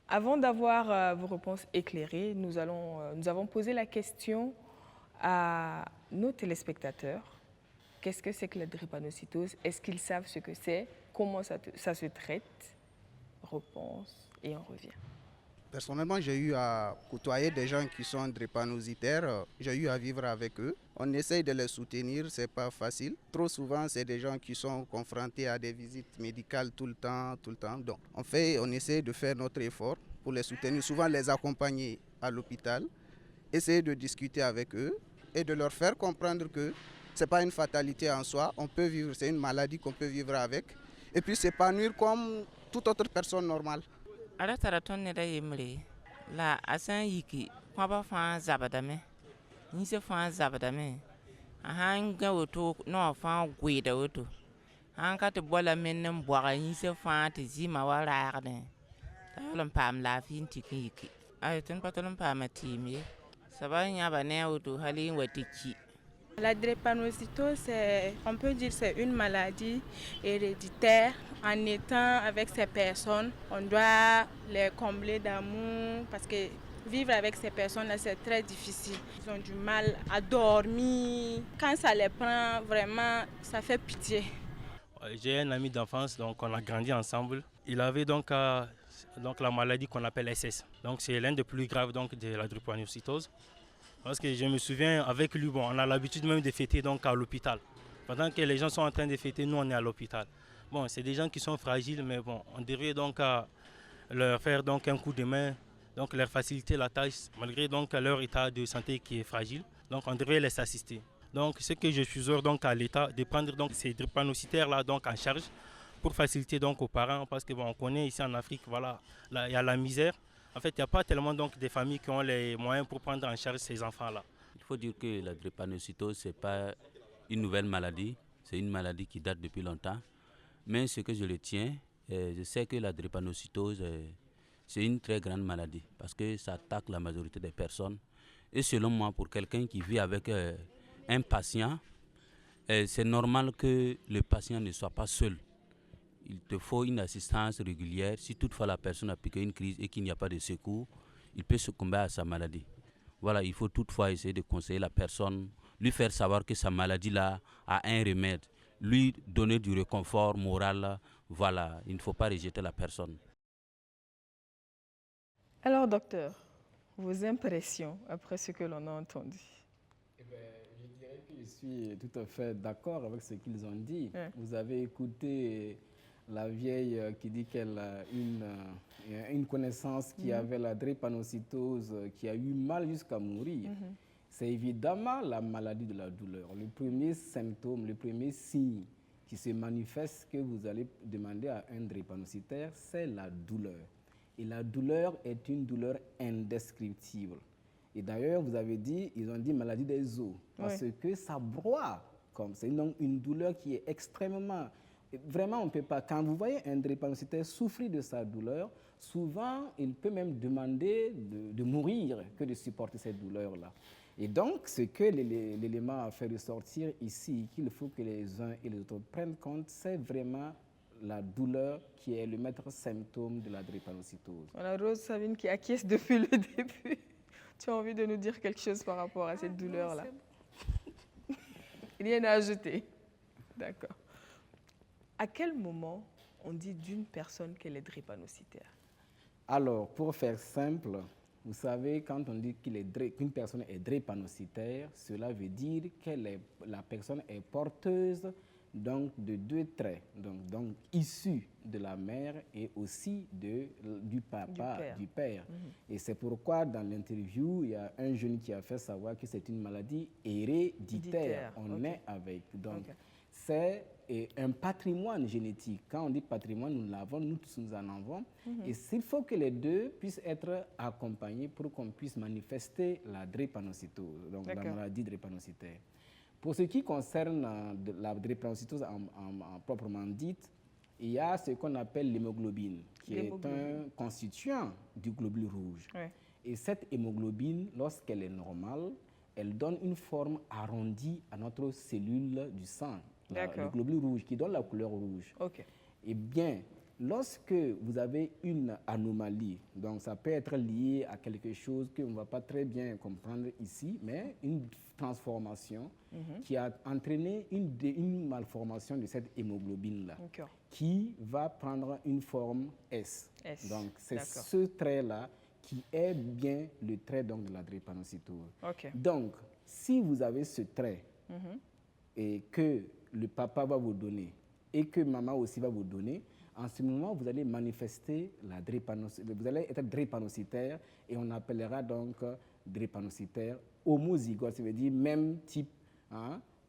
A: avant d'avoir vos réponses éclairées, nous avons posé la question à nos téléspectateurs. Qu'est-ce que c'est que la drépanocytose? Est-ce qu'ils savent ce que c'est? Comment ça se traite? Réponse et on revient.
J: Personnellement, j'ai eu à côtoyer des gens qui sont drépanocytaires. J'ai eu à vivre avec eux. On essaye de les soutenir, c'est pas facile. Trop souvent, c'est des gens qui sont confrontés à des visites médicales tout le temps. Donc, on essaie de faire notre effort pour les soutenir, souvent les accompagner à l'hôpital, essayer de discuter avec eux et de leur faire comprendre que ce n'est pas une fatalité en soi. On peut vivre, c'est une maladie qu'on peut vivre avec. Et puis s'épanouir comme toute autre personne normale.
K: Ala taraton ne da yemre la asan yiki kwa ba fa zabadame ni se fa zabadame han ga woto no fa gweda woto han ka te bola mennen boga ni se fa te zima wala arde talon pam la fin tiki yiki ay ten patolon pam timi sabanya ba ne woto halin watiki.
L: La drépanocytose, on peut dire c'est une maladie héréditaire. En étant avec ces personnes, on doit les combler d'amour parce que vivre avec ces personnes-là, c'est très difficile. Ils ont du mal à dormir. Quand ça les prend, vraiment, ça fait pitié.
D: J'ai un ami d'enfance, donc on a grandi ensemble. Il avait donc la maladie qu'on appelle SS. Donc c'est l'un des plus graves donc, de la drépanocytose. Parce que je me souviens, avec lui, on a l'habitude même de fêter donc, à l'hôpital. Pendant que les gens sont en train de fêter, nous on est à l'hôpital. Bon, c'est des gens qui sont fragiles, mais bon, on devrait donc leur faire donc, un coup de main, donc leur faciliter la tâche, malgré donc, leur état de santé qui est fragile. Donc on devrait les assister. Donc ce que je suis donc à l'État, de prendre donc, ces drépanocytaires-là donc, en charge pour faciliter donc, aux parents, parce que bon, on connaît ici en Afrique, voilà, il y a la misère. En fait, il n'y a pas tellement donc, de familles qui ont les moyens pour prendre en charge ces enfants-là.
M: Il faut dire que la drépanocytose, ce n'est pas une nouvelle maladie. C'est une maladie qui date depuis longtemps. Mais ce que je le tiens, je sais que la drépanocytose, c'est une très grande maladie parce que ça attaque la majorité des personnes. Et selon moi, pour quelqu'un qui vit avec un patient, c'est normal que le patient ne soit pas seul. Il te faut une assistance régulière. Si toutefois la personne a piqué une crise et qu'il n'y a pas de secours, il peut succomber à sa maladie. Voilà, il faut toutefois essayer de conseiller la personne lui faire savoir que sa maladie-là a un remède, lui donner du réconfort moral. Voilà, il ne faut pas rejeter la personne.
A: Alors, docteur, vos impressions après ce que l'on a entendu?
I: Eh ben, je dirais que je suis tout à fait d'accord avec ce qu'ils ont dit.
A: Ouais.
I: Vous avez écouté la vieille qui dit qu'elle a une connaissance qui avait la drépanocytose, qui a eu mal jusqu'à mourir. C'est évidemment la maladie de la douleur. Le premier symptôme, le premier signe qui se manifeste que vous allez demander à un drépanocytaire, c'est la douleur. Et la douleur est une douleur indescriptible. Et d'ailleurs, vous avez dit, ils ont dit maladie des os, parce que ça broie, comme c'est donc une douleur qui est extrêmement... Vraiment, on ne peut pas... Quand vous voyez un drépanocytaire souffrir de sa douleur, souvent, il peut même demander de mourir que de supporter cette douleur-là. Et donc, ce que l'élément a fait ressortir ici, qu'il faut que les uns et les autres prennent compte, c'est vraiment la douleur qui est le maître symptôme de la drépanocytose.
A: Voilà, Rose Sabine qui acquiesce depuis le début. Tu as envie de nous dire quelque chose par rapport à cette douleur-là? Rien à ajouter. D'accord. À quel moment on dit d'une personne qu'elle est drépanocytaire?
I: Alors, pour faire simple, vous savez, quand on dit qu'une personne est drépanocytaire, cela veut dire que la personne est porteuse donc, de deux traits, donc issus de la mère et aussi du papa, du père. Et c'est pourquoi dans l'interview, il y a un jeune qui a fait savoir que c'est une maladie héréditaire. On est avec. Donc, c'est un patrimoine génétique. Quand on dit patrimoine, nous l'avons, nous tous nous en avons. Et il faut que les deux puissent être accompagnés pour qu'on puisse manifester la drépanocytose, donc la maladie drépanocytaire. Pour ce qui concerne la drépanocytose en proprement dite, il y a ce qu'on appelle l'hémoglobine, qui est un constituant du globule rouge. Et cette hémoglobine, lorsqu'elle est normale, elle donne une forme arrondie à notre cellule du sang, le globule rouge, qui donne la couleur rouge. Eh bien, lorsque vous avez une anomalie, donc ça peut être lié à quelque chose qu'on ne va pas très bien comprendre ici, mais une transformation qui a entraîné une malformation de cette hémoglobine-là, qui va prendre une forme S. Donc, c'est ce trait-là qui est bien le trait donc, de la drépanocytose. Donc, si vous avez ce trait et que le papa va vous donner et que maman aussi va vous donner, en ce moment, vous allez manifester la drépanocytose, vous allez être drépanocytaire et on appellera donc drépanocytaire homozygote, ça veut dire même type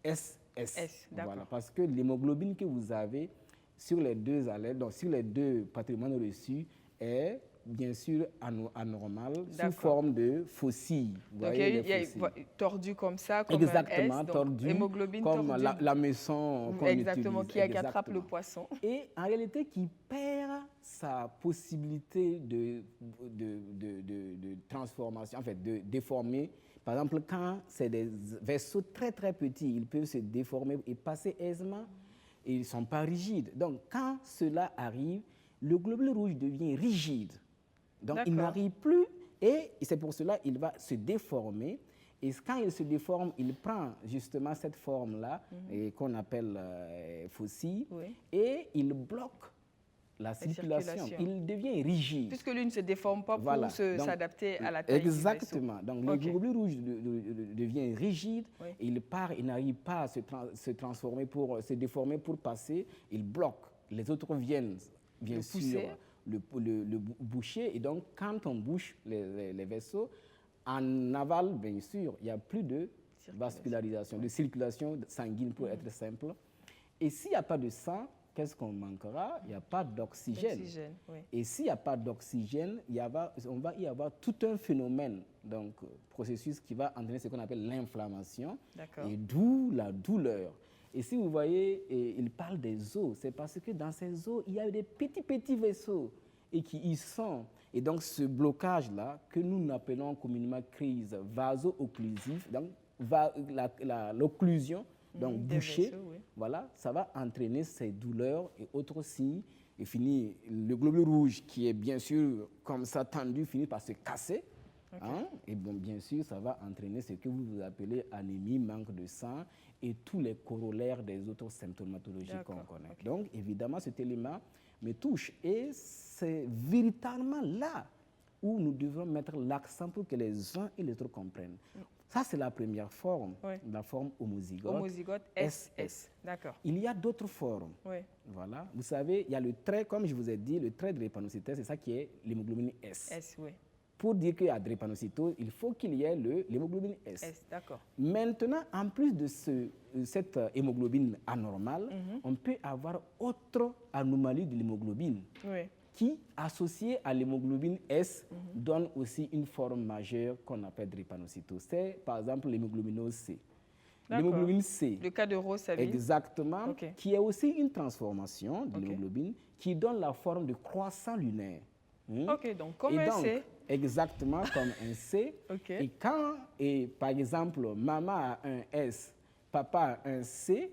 I: SS. Voilà, parce que l'hémoglobine que vous avez sur les deux allèles, donc sur les deux patrimoines reçus, est bien sûr anormal, sous forme de faucille.
A: Donc il y a tordu comme ça, comme
I: exactement,
A: un S,
I: tordu,
A: hémoglobine
I: comme
A: tordue.
I: la maison qu'on
A: exactement,
I: utilise.
A: Qui attrape le poisson.
I: Et en réalité, qui perd sa possibilité de transformation, en fait, de déformer. Par exemple, quand c'est des vaisseaux très très petits, ils peuvent se déformer et passer aisément et ils ne sont pas rigides. Donc, quand cela arrive, le globule rouge devient rigide. Donc, il n'arrive plus et c'est pour cela qu'il va se déformer. Et quand il se déforme, il prend justement cette forme-là qu'on appelle faucille et il bloque la circulation. Il devient rigide.
A: Puisque lui ne se déforme pas pour s'adapter à la taille
I: exactement. Du vaisseau. Donc, le globule rouge devient rigide et il part, il n'arrive pas à se transformer se déformer pour passer. Il bloque. Les autres viennent, bien sûr, le boucher. Et donc, quand on bouche les vaisseaux, en aval, bien sûr, il n'y a plus de vascularisation, de circulation sanguine pour être simple. Et s'il n'y a pas de sang, qu'est-ce qu'on manquera? Il n'y a pas d'oxygène. Et s'il n'y a pas d'oxygène, on va y avoir tout un phénomène, donc processus qui va entraîner ce qu'on appelle l'inflammation, et d'où la douleur. Et si vous voyez, il parle des os, c'est parce que dans ces os, il y a des petits vaisseaux et qui y sont. Et donc ce blocage-là, que nous appelons communément crise vaso-occlusive, donc l'occlusion, donc bouchée, voilà, ça va entraîner ces douleurs et autres signes. Et finit, le globule rouge, qui est bien sûr comme ça tendu, finit par se casser. Hein? Et bon, bien sûr, ça va entraîner ce que vous appelez anémie, manque de sang et tous les corollaires des autres symptomatologies qu'on connaît. Donc, évidemment, cet élément me touche. Et c'est véritablement là où nous devons mettre l'accent pour que les uns et les autres comprennent. Ça, c'est la première forme, la forme homozygote.
A: Homozygote SS. D'accord.
I: Il y a d'autres formes. Voilà. Vous savez, il y a le trait, comme je vous ai dit, le trait de drépanocytaire, c'est ça qui est l'hémoglobine S.
A: S, oui.
I: Pour dire qu'il y a drépanocytose, il faut qu'il y ait l'hémoglobine S.
A: S, d'accord.
I: Maintenant, en plus de cette hémoglobine anormale, on peut avoir autre anomalie de l'hémoglobine qui, associée à l'hémoglobine S, donne aussi une forme majeure qu'on appelle drépanocytose. C'est par exemple l'hémoglobinose C. L'hémoglobine C.
A: Le cas de Rose Sabine.
I: Exactement, qui est aussi une transformation de l'hémoglobine qui donne la forme de croissant lunaire.
A: Ok, donc comme un C.
I: Exactement comme un C. Et quand, par exemple, maman a un S, papa a un C,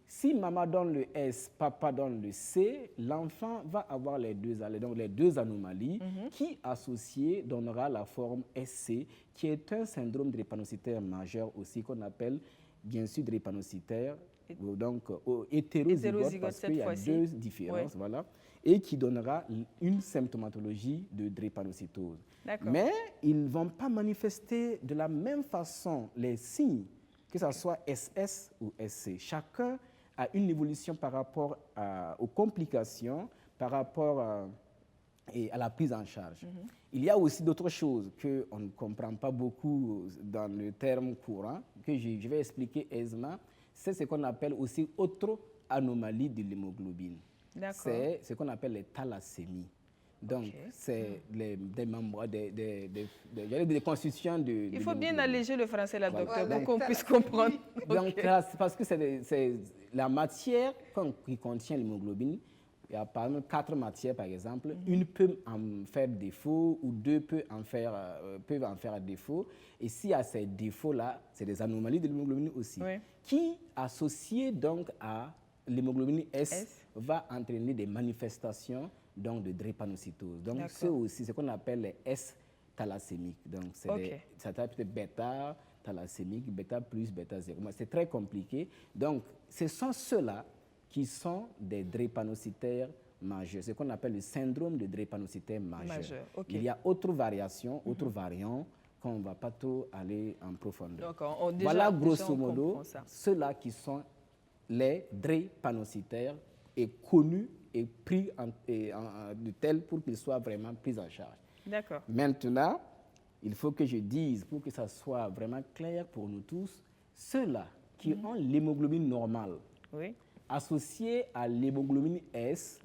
I: si maman donne le S, papa donne le C, l'enfant va avoir les deux anomalies qui, associées, donnera la forme SC, qui est un syndrome drépanocytaire majeur aussi qu'on appelle, bien sûr, drépanocytaire, donc hétérozygote, parce qu'il y a deux différences, voilà, et qui donnera une symptomatologie de drépanocytose. Mais ils ne vont pas manifester de la même façon les signes, que ce soit SS ou SC. Chacun a une évolution par rapport aux complications, par rapport à la prise en charge. Il y a aussi d'autres choses qu'on ne comprend pas beaucoup dans le terme courant, que je vais expliquer aisément. C'est ce qu'on appelle aussi autre anomalie de l'hémoglobine. C'est ce qu'on appelle les thalassémies. Donc, c'est des constitutions de...
A: Il faut bien alléger le français, là, docteur, pour qu'on puisse comprendre.
I: Donc, parce que c'est la matière qui contient l'hémoglobine. Il y a par exemple 4 matières, par exemple. Une peut en faire défaut ou 2 peuvent en faire défaut. Et s'il y a ces défauts-là, c'est des anomalies de l'hémoglobine aussi, qui, associées donc à l'hémoglobine S, va entraîner des manifestations donc de drépanocytose. Donc, c'est aussi ce qu'on appelle les S-thalassémiques. Donc, ça s'appelle bêta thalassémique, bêta plus, bêta 0. C'est très compliqué. Donc, ce sont ceux-là qui sont des drépanocytaires majeurs, ce qu'on appelle le syndrome de drépanocytaire majeur. Il y a autres variations, autres variants, qu'on ne va pas trop aller en profondeur. Voilà, grosso modo, ceux-là qui sont les drépanocytaires et connus et pris de tel pour qu'ils soient vraiment pris en charge. Maintenant, il faut que je dise, pour que ça soit vraiment clair pour nous tous, ceux-là qui ont l'hémoglobine normale, associés à l'hémoglobine S,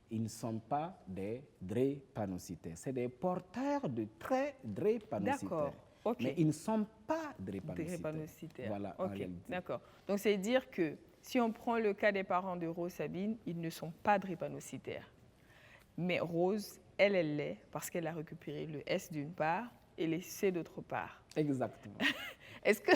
I: ils ne sont pas des drépanocytaires. C'est des porteurs de traits drépanocytaires. Mais ils ne sont pas drépanocytaires. Voilà,
A: d'accord. Donc, c'est dire que si on prend le cas des parents de Rose Sabine, ils ne sont pas drépanocytaires. Mais Rose, elle l'est parce qu'elle a récupéré le S d'une part et le C d'autre part.
I: Exactement.
A: Est-ce que...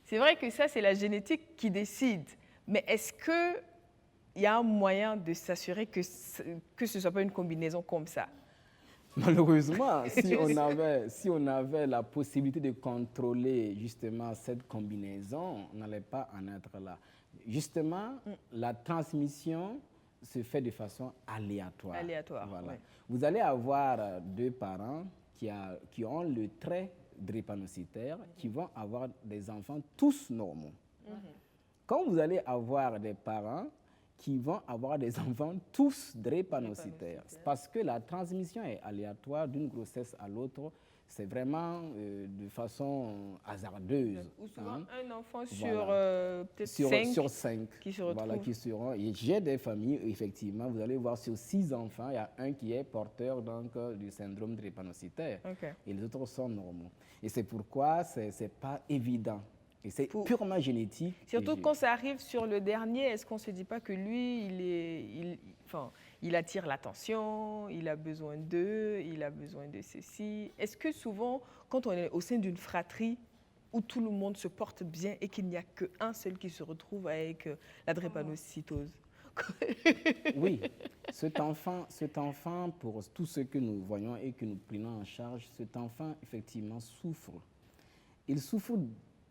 A: C'est vrai que ça, c'est la génétique qui décide. Mais est-ce qu'il y a un moyen de s'assurer que ce ne soit pas une combinaison comme ça?
I: Malheureusement, si on avait la possibilité de contrôler justement cette combinaison, on n'allait pas en être là. Justement, la transmission se fait de façon aléatoire. Voilà. Vous allez avoir 2 parents qui ont le trait drépanocytaire, qui vont avoir des enfants tous normaux. Quand vous allez avoir des parents qui vont avoir des enfants tous drépanocytaires, parce que la transmission est aléatoire d'une grossesse à l'autre, c'est vraiment de façon hasardeuse.
A: Ou souvent un enfant sur peut-être 5
I: sur 5
A: qui se retrouvent.
I: Voilà, qui seront. Et j'ai des familles, effectivement, vous allez voir sur 6 enfants, il y a un qui est porteur donc, du syndrome drépanocytaire. Et les autres sont normaux. Et c'est pourquoi ce n'est pas évident. Et c'est purement génétique.
A: Surtout quand ça arrive sur le dernier, est-ce qu'on ne se dit pas que lui, il attire l'attention, il a besoin d'eux, il a besoin de ceci? Est-ce que souvent, quand on est au sein d'une fratrie où tout le monde se porte bien et qu'il n'y a qu'un seul qui se retrouve avec la drépanocytose,
I: Oui, cet enfant, pour tout ce que nous voyons et que nous prenons en charge, cet enfant, effectivement, souffre. Il souffre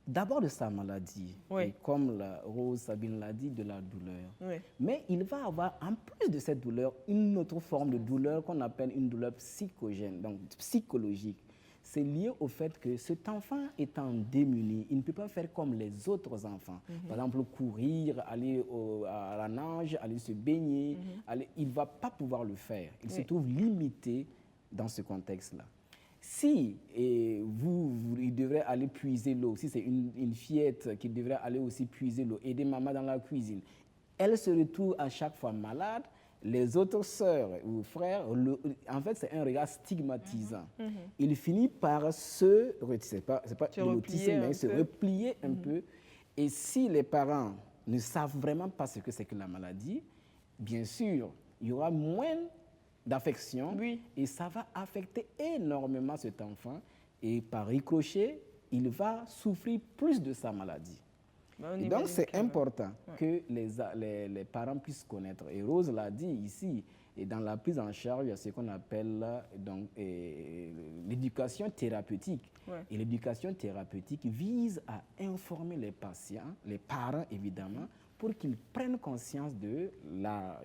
I: d'abord de sa maladie, et comme Rose Sabine l'a dit, de la douleur.
A: Oui.
I: Mais il va avoir, en plus de cette douleur, une autre forme de douleur qu'on appelle une douleur psychogène, donc psychologique. C'est lié au fait que cet enfant étant démuni, il ne peut pas faire comme les autres enfants. Par exemple, courir, aller à la nage, aller se baigner. Il ne va pas pouvoir le faire. Il se trouve limité dans ce contexte-là. Si il devrait aller puiser l'eau, si c'est une fillette qui devrait aller aussi puiser l'eau, aider maman dans la cuisine, elle se retrouve à chaque fois malade. Les autres sœurs ou frères, en fait, c'est un regard stigmatisant. Il finit par se replier, c'est pas de l'autisme, mais se replier un peu. Et si les parents ne savent vraiment pas ce que c'est que la maladie, bien sûr, il y aura moins d'affection et ça va affecter énormément cet enfant. Et par ricochet, il va souffrir plus de sa maladie. Et donc, c'est important que les parents puissent connaître. Et Rose l'a dit ici, et dans la prise en charge, il y a ce qu'on appelle l'éducation thérapeutique. Et l'éducation thérapeutique vise à informer les patients, les parents évidemment, pour qu'ils prennent conscience de la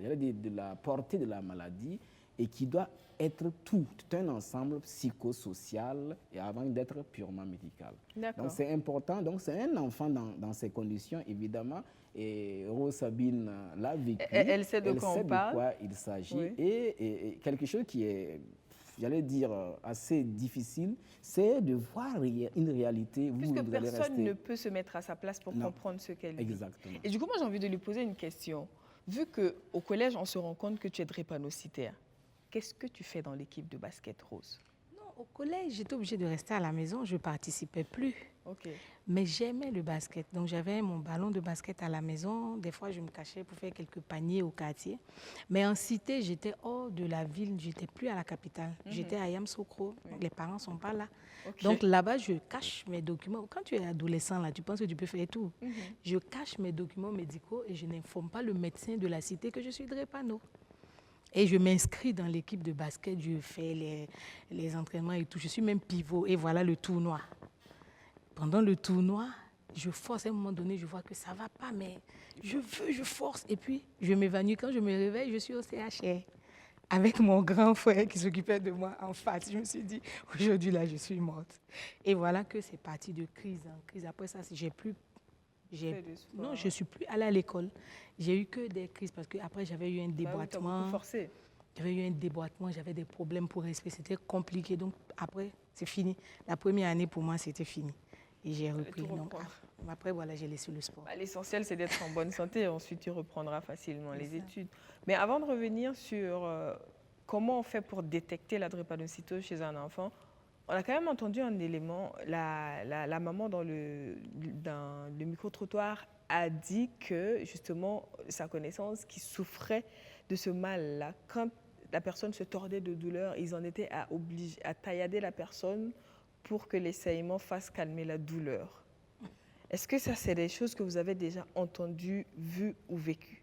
I: portée de la maladie et qui doit être tout un ensemble psychosocial et avant d'être purement médical. Donc c'est important. Donc c'est un enfant dans ces conditions, évidemment. Et Rose Sabine l'a vécu.
A: Elle sait de quoi on parle.
I: Quoi il s'agit. Et quelque chose qui est, j'allais dire, assez difficile, c'est de voir une réalité.
A: Puisque personne ne peut se mettre à sa place pour comprendre ce qu'elle vit.
I: Exactement.
A: Et du coup, moi, j'ai envie de lui poser une question. Vu qu'au collège, on se rend compte que tu es drépanocytaire, qu'est-ce que tu fais dans l'équipe de basket, Rose?
B: Non, au collège, j'étais obligée de rester à la maison. Je ne participais plus. Mais j'aimais le basket. Donc, j'avais mon ballon de basket à la maison. Des fois, je me cachais pour faire quelques paniers au quartier. Mais en cité, j'étais hors de la ville. Je n'étais plus à la capitale. J'étais à Yamoussoukro. Donc, les parents ne sont pas là. Donc, là-bas, je cache mes documents. Quand tu es adolescent, là, tu penses que tu peux faire tout. Je cache mes documents médicaux et je n'informe pas le médecin de la cité que je suis drépano. Et je m'inscris dans l'équipe de basket, je fais les entraînements et tout. Je suis même pivot et voilà le tournoi. Pendant le tournoi, je force à un moment donné, je vois que ça ne va pas, mais je force. Et puis, je m'évanouis. Quand je me réveille, je suis au CHR avec mon grand frère qui s'occupait de moi en face. Je me suis dit, aujourd'hui, là, je suis morte. Et voilà que c'est parti de crise en crise. Après ça, non, je ne suis plus allée à l'école. J'ai eu que des crises parce qu'après, j'avais eu un déboîtement. J'avais eu un déboîtement, j'avais des problèmes pour respirer. C'était compliqué. Donc, après, c'est fini. La première année, pour moi, c'était fini. Et j'ai repris. Donc, après, voilà, j'ai laissé le sport.
A: L'essentiel, c'est d'être en bonne santé. Ensuite, tu reprendras facilement les études. Mais avant de revenir sur comment on fait pour détecter la drépanocytose chez un enfant, on a quand même entendu un élément. La maman dans le micro-trottoir a dit que, justement, sa connaissance qui souffrait de ce mal-là. Quand la personne se tordait de douleur, ils en étaient à taillader la personne pour que les saignements fassent calmer la douleur. Est-ce que ça, c'est des choses que vous avez déjà entendues, vues ou vécues?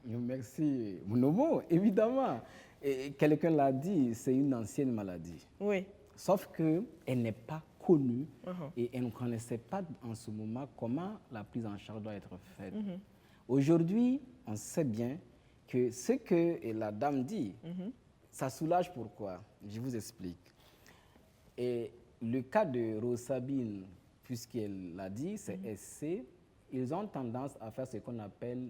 I: Merci. Monomo, évidemment. Quelqu'un l'a dit, c'est une ancienne maladie.
A: Oui.
I: Sauf qu'elle n'est pas connue et elle ne connaissait pas en ce moment comment la prise en charge doit être faite. Aujourd'hui, on sait bien que ce que la dame dit, ça soulage pourquoi? Je vous explique. Et le cas de Rose Sabine, puisqu'elle l'a dit, c'est SC, ils ont tendance à faire ce qu'on appelle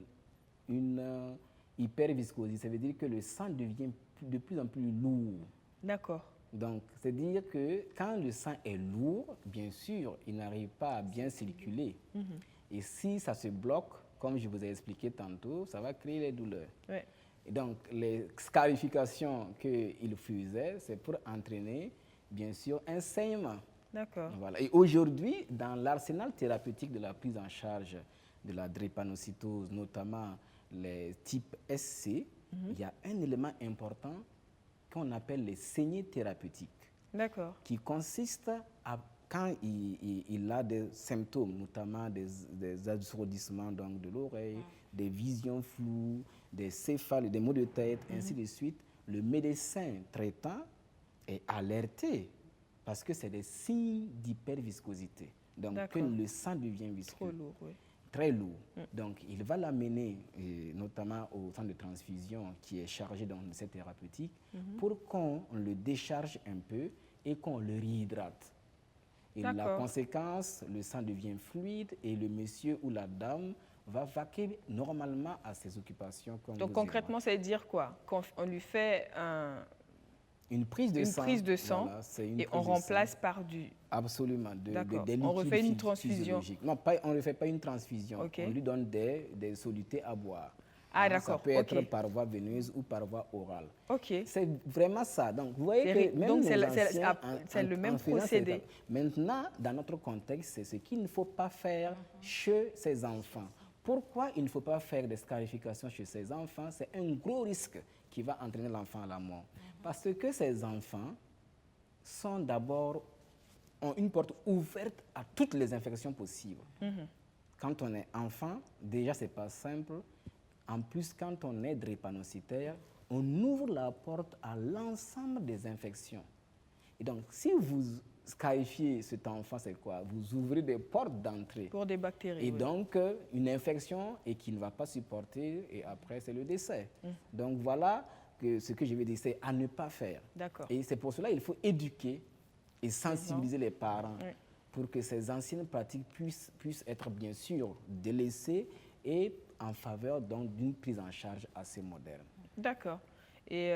I: une hyperviscosité. Ça veut dire que le sang devient de plus en plus lourd.
A: D'accord.
I: Donc, c'est-à-dire que quand le sang est lourd, bien sûr, il n'arrive pas à bien circuler. Et si ça se bloque, comme je vous ai expliqué tantôt, ça va créer les douleurs. Et donc, les scarifications qu'il faisait, c'est pour entraîner, bien sûr, un saignement.
A: D'accord.
I: Voilà. Et aujourd'hui, dans l'arsenal thérapeutique de la prise en charge de la drépanocytose, notamment les types SC, il y a un élément important qu'on appelle les saignées thérapeutiques.
A: D'accord.
I: Qui consiste à quand il a des symptômes, notamment des assourdissements donc, de l'oreille, des visions floues, des céphales, des maux de tête, ainsi de suite, le médecin traitant est alerté parce que c'est des signes d'hyperviscosité. Donc, que le sang devient visqueux.
A: Trop lourd, oui.
I: Très lourd. Donc, il va l'amener notamment au centre de transfusion qui est chargé dans cette thérapeutique pour qu'on le décharge un peu et qu'on le réhydrate. Et la conséquence, le sang devient fluide et le monsieur ou la dame va vaquer normalement à ses occupations.
A: Donc concrètement, ça veut dire quoi? Quand on lui fait
I: une prise de sang, voilà,
A: et on remplace par du...
I: Absolument, des liquides
A: on refait une transfusion.
I: Non, on ne refait pas une transfusion, on lui donne des solutés à boire.
A: Ah, d'accord.
I: Ça peut être par voie veineuse ou par voie orale.
A: Ok.
I: C'est vraiment ça. Donc, vous voyez que même
A: c'est le même procédé.
I: Maintenant, dans notre contexte, c'est ce qu'il ne faut pas faire chez ces enfants. Pourquoi il ne faut pas faire des scarifications chez ces enfants? C'est un gros risque qui va entraîner l'enfant à la mort. Parce que ces enfants sont d'abord, ont une porte ouverte à toutes les infections possibles. Quand on est enfant, déjà, ce n'est pas simple. En plus, quand on est drépanocytaire, on ouvre la porte à l'ensemble des infections. Et donc, si vous scarifiez cet enfant, c'est quoi? Vous ouvrez des portes d'entrée.
A: Pour des bactéries.
I: Et donc, une infection et qui ne va pas supporter, et après, c'est le décès. Donc, voilà ce que je vais dire, c'est à ne pas faire.
A: D'accord.
I: Et c'est pour cela qu'il faut éduquer et sensibiliser les parents pour que ces anciennes pratiques puissent être, bien sûr, délaissées et en faveur donc d'une prise en charge assez moderne. D'accord.
A: Et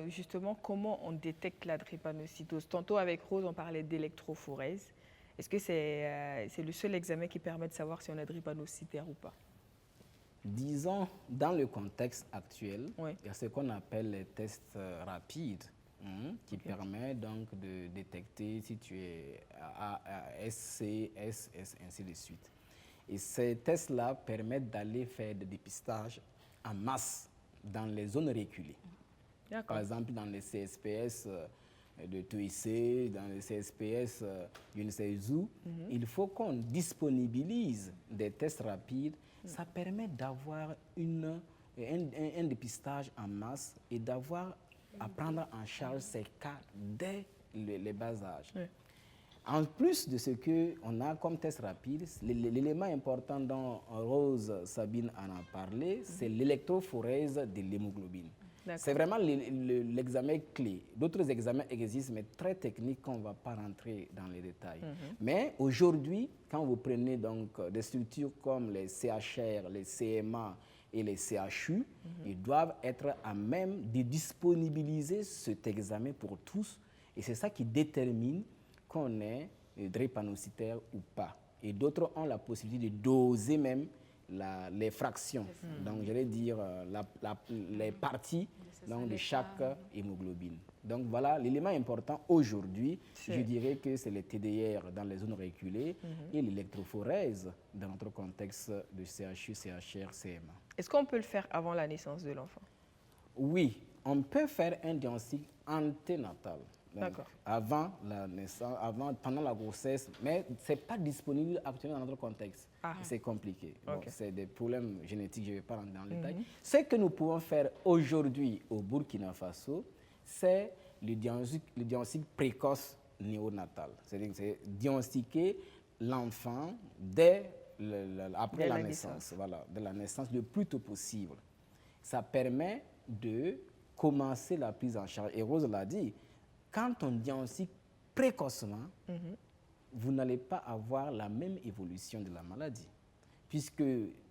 A: justement, comment on détecte la drépanocytose? Tantôt avec Rose, on parlait d'électrophorèse. Est-ce que c'est le seul examen qui permet de savoir si on est drépanocytaire ou pas?
I: Disons, dans le contexte actuel, il y a ce qu'on appelle les tests rapides qui permettent donc de détecter si tu es SC, SS, ainsi de suite. Et ces tests-là permettent d'aller faire des dépistages en masse dans les zones reculées. Par exemple, dans les CSPS de TOIC, dans les CSPS je ne sais où, il faut qu'on disponibilise des tests rapides. Ça permet d'avoir un dépistage en masse et d'avoir à prendre en charge ces cas dès les bas âges. En plus de ce qu'on a comme test rapide, l'élément important dont Rose Sabine en a parlé, c'est l'électrophorèse de l'hémoglobine. C'est vraiment l'examen clé. D'autres examens existent, mais très techniques, qu'on ne va pas rentrer dans les détails. Mais aujourd'hui, quand vous prenez donc des structures comme les CHR, les CMA et les CHU, ils doivent être à même de disponibiliser cet examen pour tous. Et c'est ça qui détermine qu'on est drépanocytaire ou pas. Et d'autres ont la possibilité de doser même les fractions, donc j'allais dire les parties donc, de chaque hémoglobine. Donc voilà, l'élément important aujourd'hui, je dirais que c'est les TDR dans les zones reculées et l'électrophorèse dans notre contexte de CHU, CHR, CMA.
A: Est-ce qu'on peut le faire avant la naissance de l'enfant?
I: Oui, on peut faire un diagnostic anténatal. Avant la naissance, pendant la grossesse, mais ce n'est pas disponible actuellement dans notre contexte. C'est compliqué. Bon, c'est des problèmes génétiques, je ne vais pas rentrer dans le détail. Ce que nous pouvons faire aujourd'hui au Burkina Faso, c'est le diagnostic précoce néonatal. C'est-à-dire diagnostiquer l'enfant après la naissance. Voilà, de la naissance le plus tôt possible. Ça permet de commencer la prise en charge. Et Rose l'a dit, quand on diagnostique précocement, vous n'allez pas avoir la même évolution de la maladie. Puisque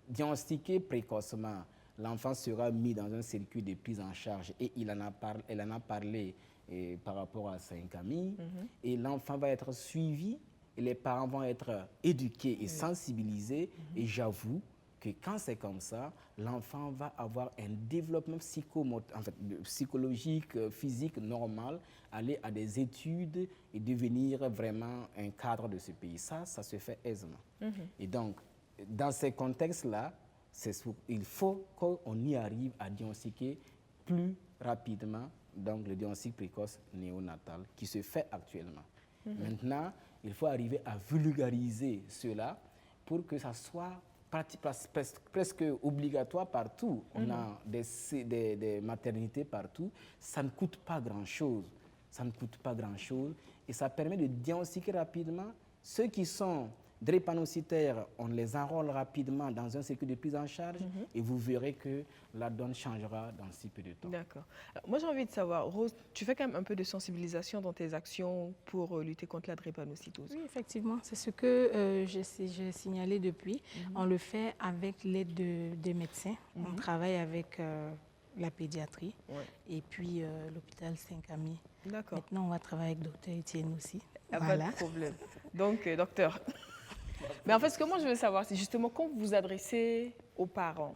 I: diagnostiqué précocement, l'enfant sera mis dans un circuit de prise en charge et elle en a parlé par rapport à 5 amis. Et l'enfant va être suivi et les parents vont être éduqués et sensibilisés. Et j'avoue que quand c'est comme ça, l'enfant va avoir un développement psychologique, physique normal, aller à des études et devenir vraiment un cadre de ce pays. Ça se fait aisément. Et donc, dans ces contextes-là, il faut qu'on y arrive à diagnostiquer plus rapidement donc, le diagnostic précoce néonatal qui se fait actuellement. Maintenant, il faut arriver à vulgariser cela pour que ça soit presque obligatoire partout. On a des maternités partout. Ça ne coûte pas grand-chose. Ça ne coûte pas grand-chose. Et ça permet de diagnostiquer rapidement. Ceux qui sont drépanocytaires, on les enrôle rapidement dans un circuit de prise en charge et vous verrez que la donne changera dans si peu de temps.
A: D'accord. Moi, j'ai envie de savoir, Rose, tu fais quand même un peu de sensibilisation dans tes actions pour lutter contre la drépanocytose.
B: Oui, effectivement. C'est ce que j'ai signalé depuis. On le fait avec l'aide des médecins. On travaille avec la pédiatrie et puis l'hôpital Saint-Camille.
A: D'accord.
B: Maintenant, on va travailler avec docteur Étienne aussi.
A: Pas de problème. Donc, docteur. Mais en fait, ce que moi je veux savoir, c'est justement quand vous vous adressez aux parents,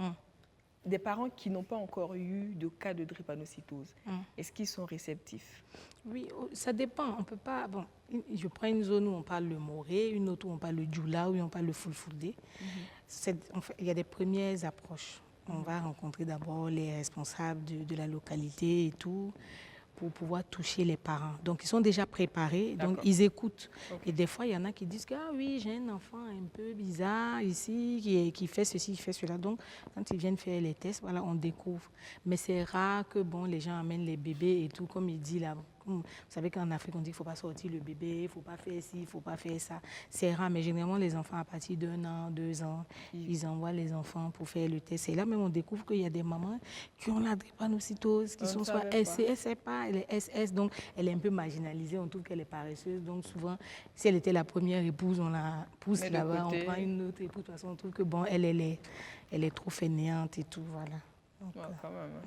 A: des parents qui n'ont pas encore eu de cas de drépanocytose, est-ce qu'ils sont réceptifs?
B: Oui, ça dépend. On peut pas. Bon, je prends une zone où on parle le moré, une autre où on parle le djoula, où on parle le fulfulde. Il y a des premières approches. On va rencontrer d'abord les responsables de la localité et tout, pour pouvoir toucher les parents. Donc, ils sont déjà préparés, donc ils écoutent. Okay. Et des fois, il y en a qui disent que, ah oui, j'ai un enfant un peu bizarre ici, qui fait ceci, qui fait cela. Donc, quand ils viennent faire les tests, voilà, on découvre. Mais c'est rare que, bon, les gens amènent les bébés et tout, comme il dit là. Vous savez qu'en Afrique, on dit qu'il ne faut pas sortir le bébé, il ne faut pas faire ci, il ne faut pas faire ça. C'est rare, mais généralement, les enfants, à partir d'1 an, 2 ans, ils envoient les enfants pour faire le test. Et là, même, on découvre qu'il y a des mamans qui ont la drépanocytose, qui sont soit SC, pas, elle est SS, donc elle est un peu marginalisée, on trouve qu'elle est paresseuse. Donc, souvent, si elle était la première épouse, on la pousse là-bas, on prend une autre épouse, de toute façon, on trouve que, bon, elle est trop fainéante et tout, voilà. Donc,
A: quand même.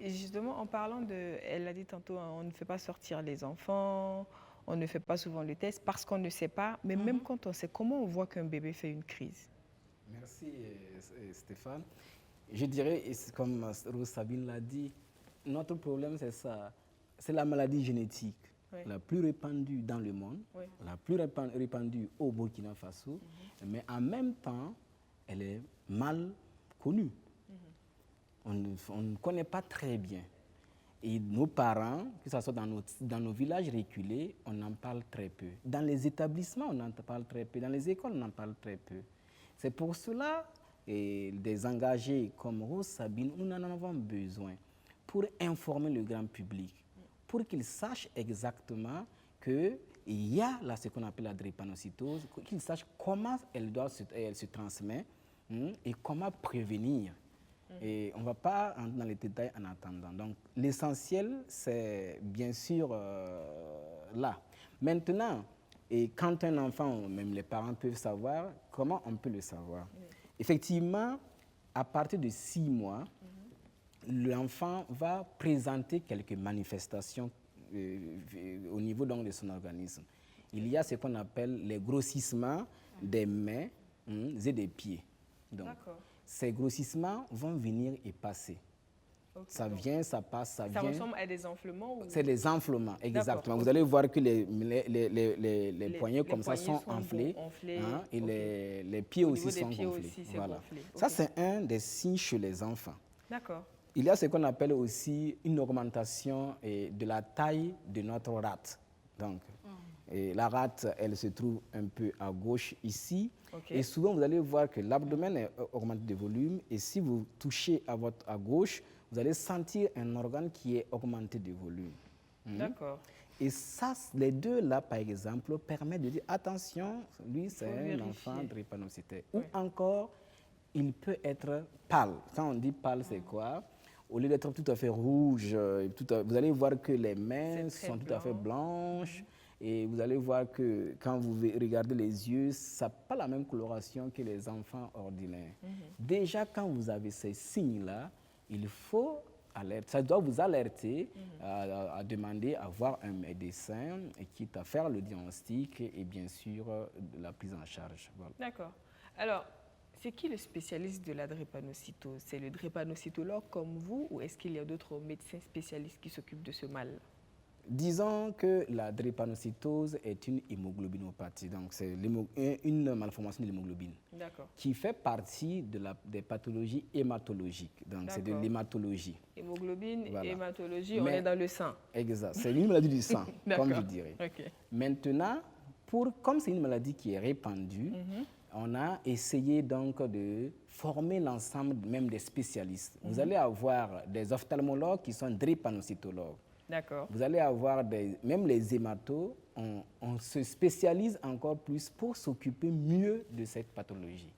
A: Et justement, en parlant elle l'a dit tantôt, on ne fait pas sortir les enfants, on ne fait pas souvent le test parce qu'on ne sait pas, mais même quand on sait, comment on voit qu'un bébé fait une crise?
I: Merci Stéphane. Je dirais, comme Rose Sabine l'a dit, notre problème c'est ça, c'est la maladie génétique la plus répandue dans le monde, la plus répandue au Burkina Faso, mais en même temps, elle est mal connue. On ne connaît pas très bien. Et nos parents, que ce soit dans nos villages reculés, on en parle très peu. Dans les établissements, on en parle très peu. Dans les écoles, on en parle très peu. C'est pour cela que des engagés comme Rose Sabine, nous en avons besoin pour informer le grand public, pour qu'ils sachent exactement qu'il y a là, ce qu'on appelle la drépanocytose, qu'ils sachent comment elle se transmet et comment prévenir. Et on ne va pas dans les détails en attendant. Donc, l'essentiel, c'est bien sûr là. Maintenant, et quand un enfant, même les parents peuvent savoir, comment on peut le savoir? Effectivement, à partir de 6 mois, l'enfant va présenter quelques manifestations au niveau donc, de son organisme. Il y a ce qu'on appelle les grossissements des mains et des pieds. D'accord. Ces grossissements vont venir et passer. Okay. Ça vient, ça passe, ça vient.
A: Ça ressemble à des enflements?
I: C'est des enflements, exactement. Vous allez voir que les poignets comme ça sont enflés. Hein, et les pieds aussi sont gonflés. Voilà. Ça, c'est un des signes chez les enfants.
A: D'accord.
I: Il y a ce qu'on appelle aussi une augmentation de la taille de notre rate. Donc, et la rate, elle se trouve un peu à gauche ici. Okay. Et souvent, vous allez voir que l'abdomen est augmenté de volume. Et si vous touchez à gauche, vous allez sentir un organe qui est augmenté de volume.
A: D'accord.
I: Et ça, les deux là, par exemple, permettent de dire attention, lui, c'est un enfant drépanocytaire. Ou encore, il peut être pâle. Quand on dit pâle, c'est quoi? Au lieu d'être tout à fait rouge, vous allez voir que les mains sont tout à fait blanches. Et vous allez voir que quand vous regardez les yeux, ça n'a pas la même coloration que les enfants ordinaires. Déjà, quand vous avez ces signes-là, il faut alerter. Ça doit vous alerter à demander à voir un médecin quitte à faire le diagnostic et bien sûr la prise en charge. Voilà.
A: D'accord. Alors, c'est qui le spécialiste de la drépanocytose? C'est le drépanocytologue comme vous ou est-ce qu'il y a d'autres médecins spécialistes qui s'occupent de ce mal?
I: Disons que la drépanocytose est une hémoglobinopathie, donc c'est une malformation de l'hémoglobine qui fait partie des pathologies hématologiques, donc c'est de l'hématologie.
A: Hémoglobine, hématologie, on est dans le sang.
I: Exact, c'est une maladie du sang, comme je dirais.
A: Okay.
I: Maintenant, comme c'est une maladie qui est répandue, on a essayé donc de former l'ensemble même des spécialistes. Vous allez avoir des ophtalmologues qui sont drépanocytologues.
H: D'accord.
I: Vous allez avoir même les hématos, on se spécialise encore plus pour s'occuper mieux de cette pathologie.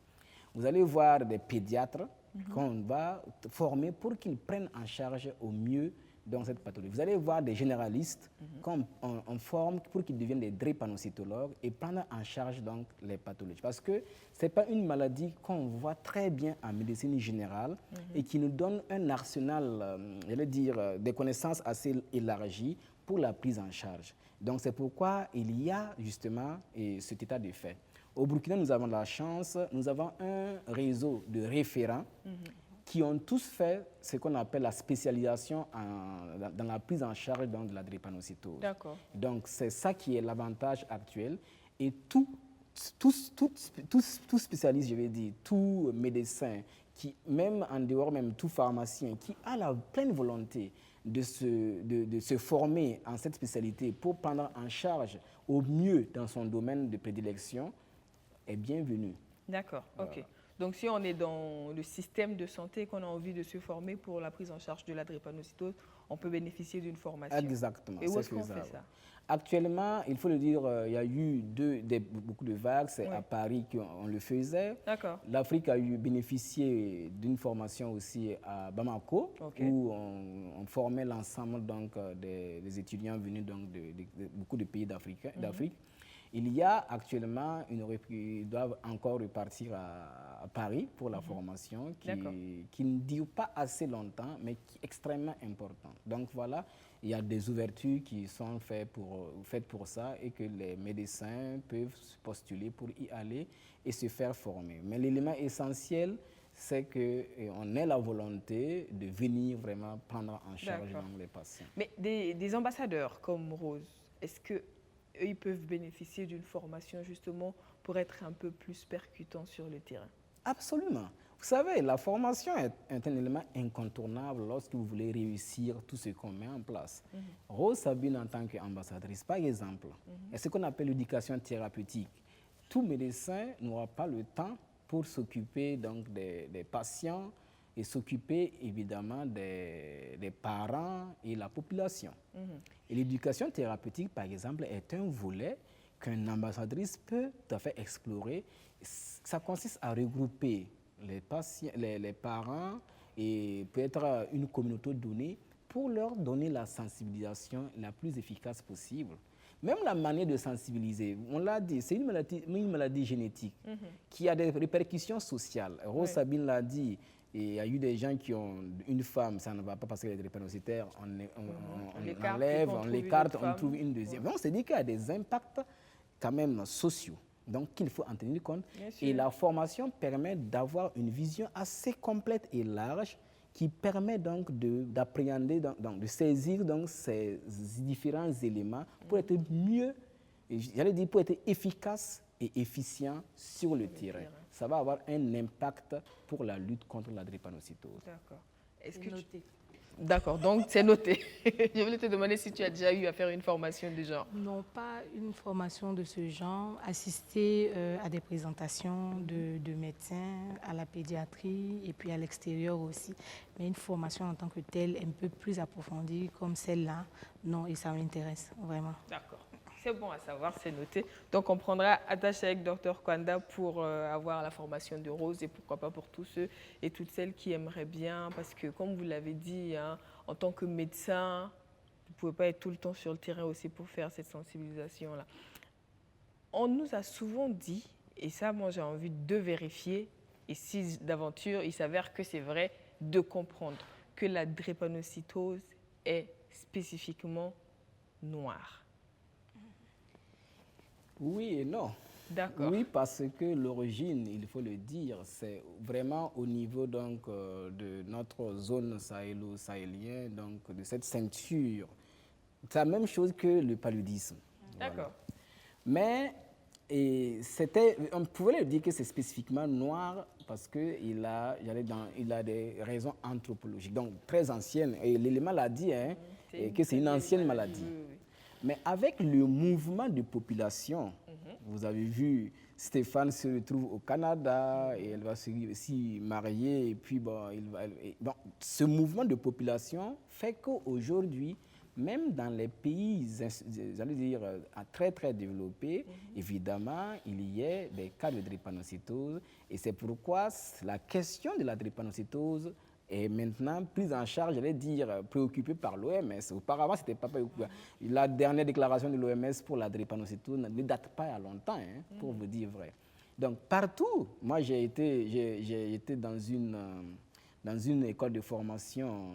I: Vous allez voir des pédiatres qu'on va former pour qu'ils prennent en charge au mieux dans cette pathologie. Vous allez voir des généralistes qu'on forme pour qu'ils deviennent des drépanocytologues et prendre en charge donc les pathologies. Parce que ce n'est pas une maladie qu'on voit très bien en médecine générale et qui nous donne un arsenal, j'allais dire, des connaissances assez élargies pour la prise en charge. Donc c'est pourquoi il y a justement cet état de fait. Au Burkina, nous avons la chance, nous avons un réseau de référents qui ont tous fait ce qu'on appelle la spécialisation dans la prise en charge donc, de la drépanocytose.
H: D'accord.
I: Donc, c'est ça qui est l'avantage actuel. Et tout spécialiste, je vais dire, tout médecin, qui, même en dehors, même tout pharmacien, qui a la pleine volonté de se former en cette spécialité pour prendre en charge au mieux dans son domaine de prédilection, est bienvenu.
H: D'accord,
I: voilà.
H: ok. Donc, si on est dans le système de santé et qu'on a envie de se former pour la prise en charge de la drépanocytose, on peut bénéficier d'une formation.
I: Exactement.
H: Et où est-ce qu'on fait ça?
I: Actuellement, il faut le dire, il y a eu beaucoup de vagues. C'est à Paris qu'on le faisait.
H: D'accord.
I: L'Afrique a bénéficié d'une formation aussi à Bamako, où on formait l'ensemble des étudiants venus donc, de beaucoup de pays d'Afrique. Il y a actuellement, ils doivent encore repartir à Paris pour la formation qui ne dure pas assez longtemps, mais qui est extrêmement importante. Donc voilà, il y a des ouvertures qui sont faites pour ça et que les médecins peuvent postuler pour y aller et se faire former. Mais l'élément essentiel, c'est qu'on ait la volonté de venir vraiment prendre en charge les patients.
H: Mais des ambassadeurs comme Rose, est-ce que ils peuvent bénéficier d'une formation justement pour être un peu plus percutants sur le terrain?
I: Absolument. Vous savez, la formation est un élément incontournable lorsque vous voulez réussir tout ce qu'on met en place. Rose Sabine, en tant qu'ambassadrice, par exemple, est ce qu'on appelle l'éducation thérapeutique. Tout médecin n'aura pas le temps pour s'occuper donc des patients et s'occuper évidemment des parents et la population. Et l'éducation thérapeutique, par exemple, est un volet qu'une ambassadrice peut tout à fait explorer. Ça consiste à regrouper les patients, les parents et peut-être une communauté donnée pour leur donner la sensibilisation la plus efficace possible. Même la manière de sensibiliser, on l'a dit, c'est une maladie génétique qui a des répercussions sociales. Rose Sabine l'a dit, et il y a eu des gens qui ont une femme, ça ne va pas parce qu'elle est drépanocytaire, on l'enlève, on l'écarte, on trouve une deuxième. Donc, c'est dit qu'il y a des impacts quand même sociaux, donc qu'il faut en tenir compte. Et la formation permet d'avoir une vision assez complète et large qui permet donc d'appréhender, de saisir donc ces différents éléments pour être mieux, j'allais dire pour être efficace et efficient sur le terrain. Ça va avoir un impact pour la lutte contre la drépanocytose.
H: D'accord. Est-ce que D'accord, donc c'est noté. Je voulais te demander si tu as déjà eu à faire une formation de genre.
B: Non, pas une formation de ce genre. Assister à des présentations de médecins, à la pédiatrie et puis à l'extérieur aussi. Mais une formation en tant que telle, un peu plus approfondie comme celle-là, non, et ça m'intéresse vraiment.
H: D'accord. C'est bon à savoir, c'est noté. Donc, on prendra attache avec Dr Kwanda pour avoir la formation de Rose et pourquoi pas pour tous ceux et toutes celles qui aimeraient bien. Parce que, comme vous l'avez dit, hein, en tant que médecin, vous ne pouvez pas être tout le temps sur le terrain aussi pour faire cette sensibilisation-là. On nous a souvent dit, et ça, moi, j'ai envie de vérifier, et si d'aventure, il s'avère que c'est vrai, de comprendre que la drépanocytose est spécifiquement noire.
I: Oui et non.
H: D'accord.
I: Oui, parce que l'origine, il faut le dire, c'est vraiment au niveau donc, de notre zone sahélo-sahélienne, donc de cette ceinture. C'est la même chose que le paludisme.
H: D'accord.
I: Voilà. Mais on pouvait le dire que c'est spécifiquement noir parce qu'il a des raisons anthropologiques, donc très anciennes. Et l'élément l'a dit, que c'est une ancienne maladie.
H: Oui.
I: Mais avec le mouvement de population, vous avez vu, Stéphane se retrouve au Canada et elle va se marier. Et puis, bon, ce mouvement de population fait qu'aujourd'hui, même dans les pays, j'allais dire, très, très développés, évidemment, il y a des cas de drépanocytose. Et c'est pourquoi la question de la drépanocytose est maintenant prise en charge, j'allais dire, préoccupée par l'OMS. Auparavant, c'était pas préoccupé. La dernière déclaration de l'OMS pour la drépanocytose ne date pas à longtemps, hein, pour vous dire vrai. Donc, partout, moi, j'ai été dans une école de formation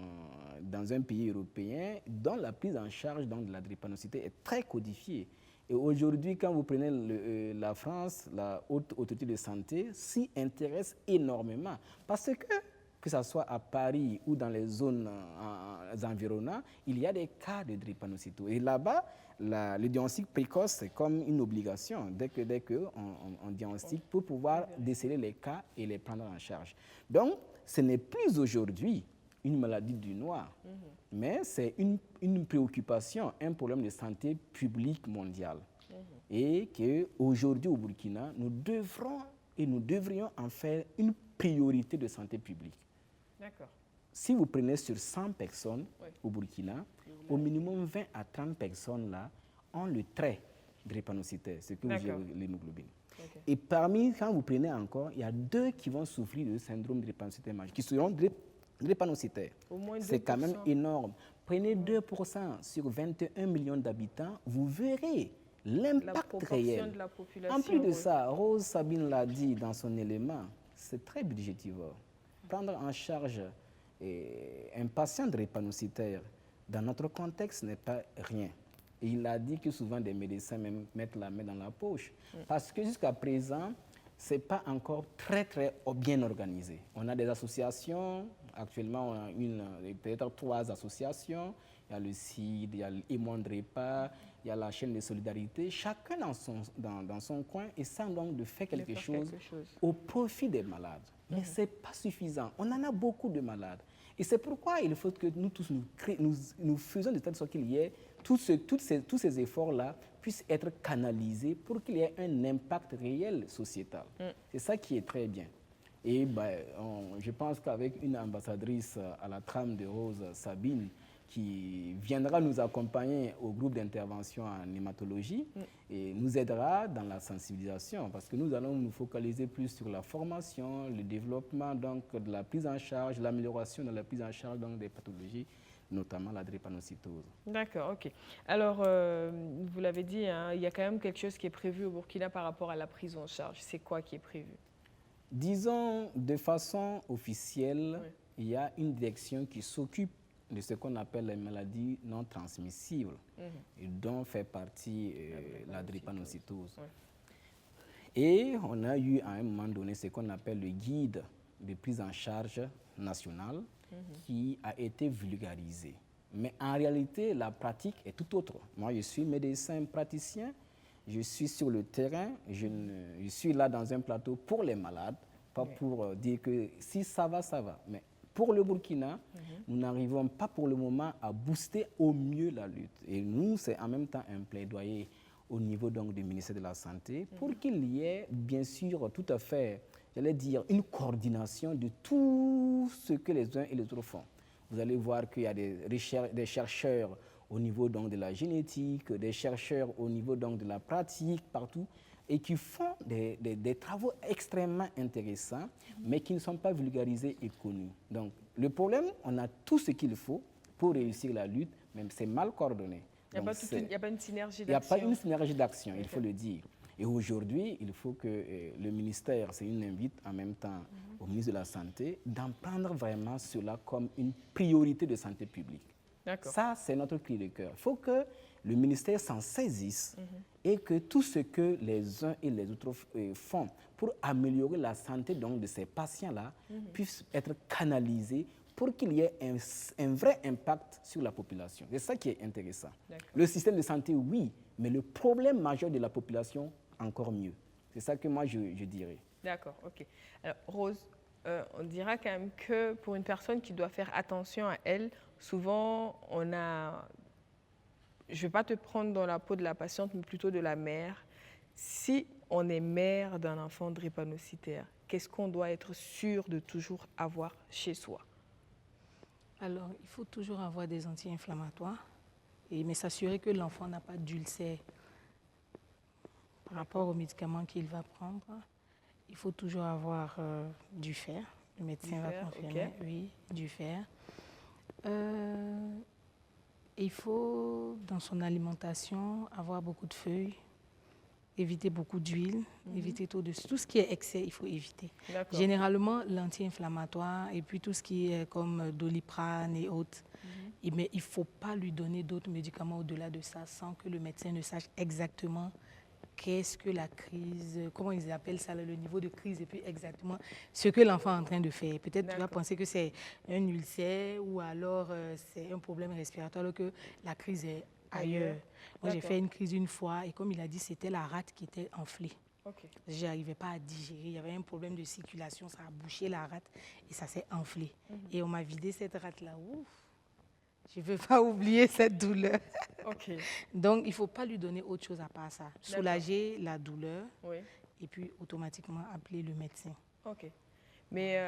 I: dans un pays européen dont la prise en charge donc, de la drépanocytose est très codifiée. Et aujourd'hui, quand vous prenez la France, la Haute Autorité de Santé s'y intéresse énormément. Parce que ce soit à Paris ou dans les zones environnantes, il y a des cas de drépanocytose. Et là-bas, le diagnostic précoce, c'est comme une obligation. Dès qu'on diagnostique, pour pouvoir déceler les cas et les prendre en charge. Donc, ce n'est plus aujourd'hui une maladie du noir, mais c'est une préoccupation, un problème de santé publique mondiale. Et qu'aujourd'hui au Burkina, nous devrons et nous devrions en faire une priorité de santé publique.
H: D'accord. Si
I: vous prenez sur 100 personnes au Burkina, au minimum 20 à 30 personnes là ont le trait drépanocytaire, ce que vous avez l'hémoglobine. Okay. Et parmi, quand vous prenez encore, il y a 2 qui vont souffrir de syndrome drépanocytaire majeur, qui seront drépanocytaires. C'est quand même énorme. Prenez 2% sur 21 millions d'habitants, vous verrez l'impact réel.
H: De la population,
I: en plus de ça, Rose Sabine l'a dit dans son élément, c'est très budgétivore. Prendre en charge un patient drépanocytaire dans notre contexte n'est pas rien. Et il a dit que souvent des médecins même mettent la main dans la poche. Parce que jusqu'à présent, ce n'est pas encore très, très bien organisé. On a des associations, actuellement on a peut-être 3 associations. Il y a le CID, il y a l'Hémondrépa, il y a la chaîne de solidarité. Chacun dans son coin essaie donc de faire quelque chose au profit des malades. Mais ce n'est pas suffisant. On en a beaucoup de malades. Et c'est pourquoi il faut que nous tous nous faisons de telle sorte qu'il y ait tous ces efforts-là puissent être canalisés pour qu'il y ait un impact réel sociétal. C'est ça qui est très bien. Et je pense qu'avec une ambassadrice à la trame de Rose Sabine, qui viendra nous accompagner au groupe d'intervention en hématologie et nous aidera dans la sensibilisation parce que nous allons nous focaliser plus sur la formation, le développement donc, de la prise en charge, l'amélioration de la prise en charge donc, des pathologies, notamment la drépanocytose.
H: D'accord, ok. Alors, vous l'avez dit, hein, il y a quand même quelque chose qui est prévu au Burkina par rapport à la prise en charge. C'est quoi qui est prévu?
I: Disons, de façon officielle, il y a une direction qui s'occupe de ce qu'on appelle les maladies non transmissibles, et dont fait partie la drépanocytose. Et on a eu à un moment donné ce qu'on appelle le guide de prise en charge national qui a été vulgarisé. Mais en réalité, la pratique est tout autre. Moi, je suis médecin praticien, je suis sur le terrain, je suis là dans un plateau pour les malades, pas pour dire que si ça va, ça va. Mais pour le Burkina, nous n'arrivons pas pour le moment à booster au mieux la lutte. Et nous, c'est en même temps un plaidoyer au niveau donc, du ministère de la Santé pour qu'il y ait, bien sûr, tout à fait, j'allais dire, une coordination de tout ce que les uns et les autres font. Vous allez voir qu'il y a des chercheurs au niveau donc, de la génétique, des chercheurs au niveau donc, de la pratique, partout, et qui font des travaux extrêmement intéressants, mais qui ne sont pas vulgarisés et connus. Donc, le problème, on a tout ce qu'il faut pour réussir la lutte, mais c'est mal coordonné.
H: Il n'y a pas une synergie d'action.
I: Il n'y a pas une synergie d'action, il faut le dire. Et aujourd'hui, il faut que le ministère, c'est une invite en même temps au ministre de la Santé, d'en prendre vraiment cela comme une priorité de santé publique. Ça, c'est notre cri de cœur. Il faut que le ministère s'en saisisse et que tout ce que les uns et les autres font pour améliorer la santé donc, de ces patients-là puisse être canalisé pour qu'il y ait un vrai impact sur la population. C'est ça qui est intéressant. Le système de santé, oui, mais le problème majeur de la population, encore mieux. C'est ça que moi, je dirais.
H: D'accord, ok. Alors, Rose, on dira quand même que pour une personne qui doit faire attention à elle, souvent, on a je ne vais pas te prendre dans la peau de la patiente, mais plutôt de la mère. Si on est mère d'un enfant drépanocytaire, qu'est-ce qu'on doit être sûr de toujours avoir chez soi?
B: Alors, il faut toujours avoir des anti-inflammatoires, mais s'assurer que l'enfant n'a pas d'ulcère par rapport aux médicaments qu'il va prendre. Il faut toujours avoir du fer. Le médecin va confirmer, oui, du fer. Il faut, dans son alimentation, avoir beaucoup de feuilles, éviter beaucoup d'huile, éviter tout ce qui est excès, il faut éviter. Généralement, l'anti-inflammatoire et puis tout ce qui est comme Doliprane et autres. Mais il ne faut pas lui donner d'autres médicaments au-delà de ça sans que le médecin ne sache exactement qu'est-ce que la crise, comment ils appellent ça, le niveau de crise, et puis exactement ce que l'enfant est en train de faire. Peut-être tu vas penser que c'est un ulcère ou alors c'est un problème respiratoire alors que la crise est ailleurs. Moi, j'ai fait une crise une fois et comme il a dit, c'était la rate qui était enflée. Je n'arrivais pas à digérer. Il y avait un problème de circulation, ça a bouché la rate et ça s'est enflé. Et on m'a vidé cette rate-là. Ouf! Je ne veux pas oublier cette douleur. Donc, il ne faut pas lui donner autre chose à part ça. Soulager la douleur et puis automatiquement appeler le médecin.
H: Mais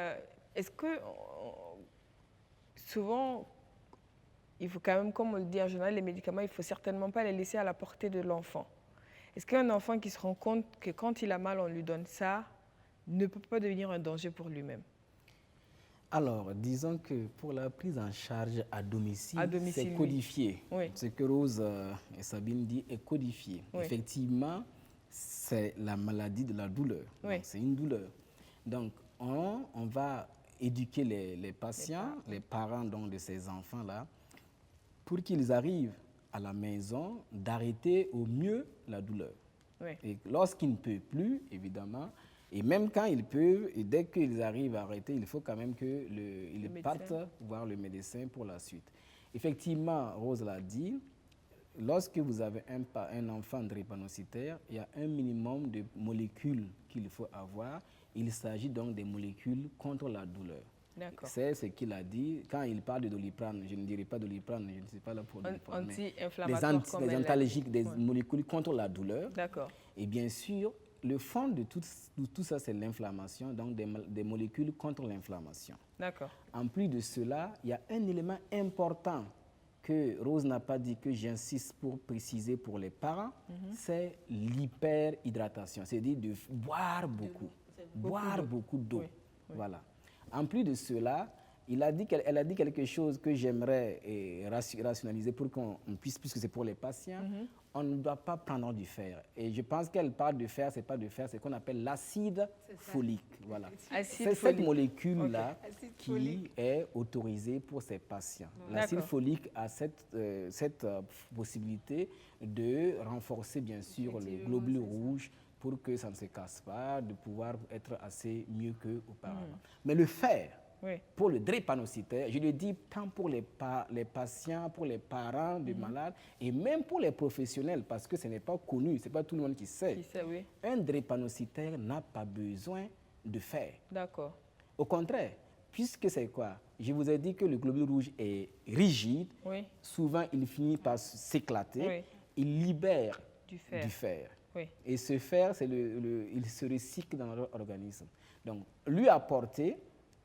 H: est-ce que souvent, il faut quand même, comme on le dit en général, les médicaments, il ne faut certainement pas les laisser à la portée de l'enfant. Est-ce qu'un enfant qui se rend compte que quand il a mal, on lui donne ça, ne peut pas devenir un danger pour lui-même?
I: Alors, disons que pour la prise en charge à domicile c'est codifié. Ce que Rose et Sabine dit est codifié. Effectivement, c'est la maladie de la douleur. C'est une douleur. Donc, on va éduquer les patients, les parents donc, de ces enfants-là, pour qu'ils arrivent à la maison d'arrêter au mieux la douleur. Et lorsqu'ils ne peuvent plus, évidemment, et même quand ils peuvent, et dès qu'ils arrivent à arrêter, il faut quand même qu'ils partent voir le médecin pour la suite. Effectivement, Rose l'a dit, lorsque vous avez un enfant drépanocytaire, il y a un minimum de molécules qu'il faut avoir. Il s'agit donc des molécules contre la douleur. C'est ce qu'il a dit. Quand il parle de Doliprane, je ne dirais pas Doliprane, je ne suis pas là pour Doliprane, mais des antalgiques, des molécules contre la douleur. Et bien sûr, le fond de tout ça, c'est l'inflammation, donc des molécules contre l'inflammation. En plus de cela, il y a un élément important que Rose n'a pas dit, que j'insiste pour préciser pour les parents, c'est l'hyperhydratation, c'est-à-dire de boire beaucoup d'eau. Voilà. En plus de cela, elle a dit quelque chose que j'aimerais rationaliser pour qu'on puisse, puisque c'est pour les patients, on ne doit pas prendre du fer. Et je pense qu'elle parle de fer, ce n'est pas de fer, c'est ce qu'on appelle l'acide folique. Voilà. C'est cette molécule-là qui est autorisée pour ces patients. L'acide folique a cette possibilité de renforcer, bien sûr, les globules rouges pour que ça ne se casse pas, de pouvoir être assez mieux qu'auparavant. Mais le fer, pour le drépanocytaire, je le dis tant pour les patients, pour les parents de malades et même pour les professionnels parce que ce n'est pas connu, ce n'est pas tout le monde qui sait. Un drépanocytaire n'a pas besoin de fer. Au contraire, puisque c'est quoi? Je vous ai dit que le globule rouge est rigide, souvent il finit par s'éclater, il libère du fer. Et ce fer, il se recycle dans notre organisme. Donc, lui apporter,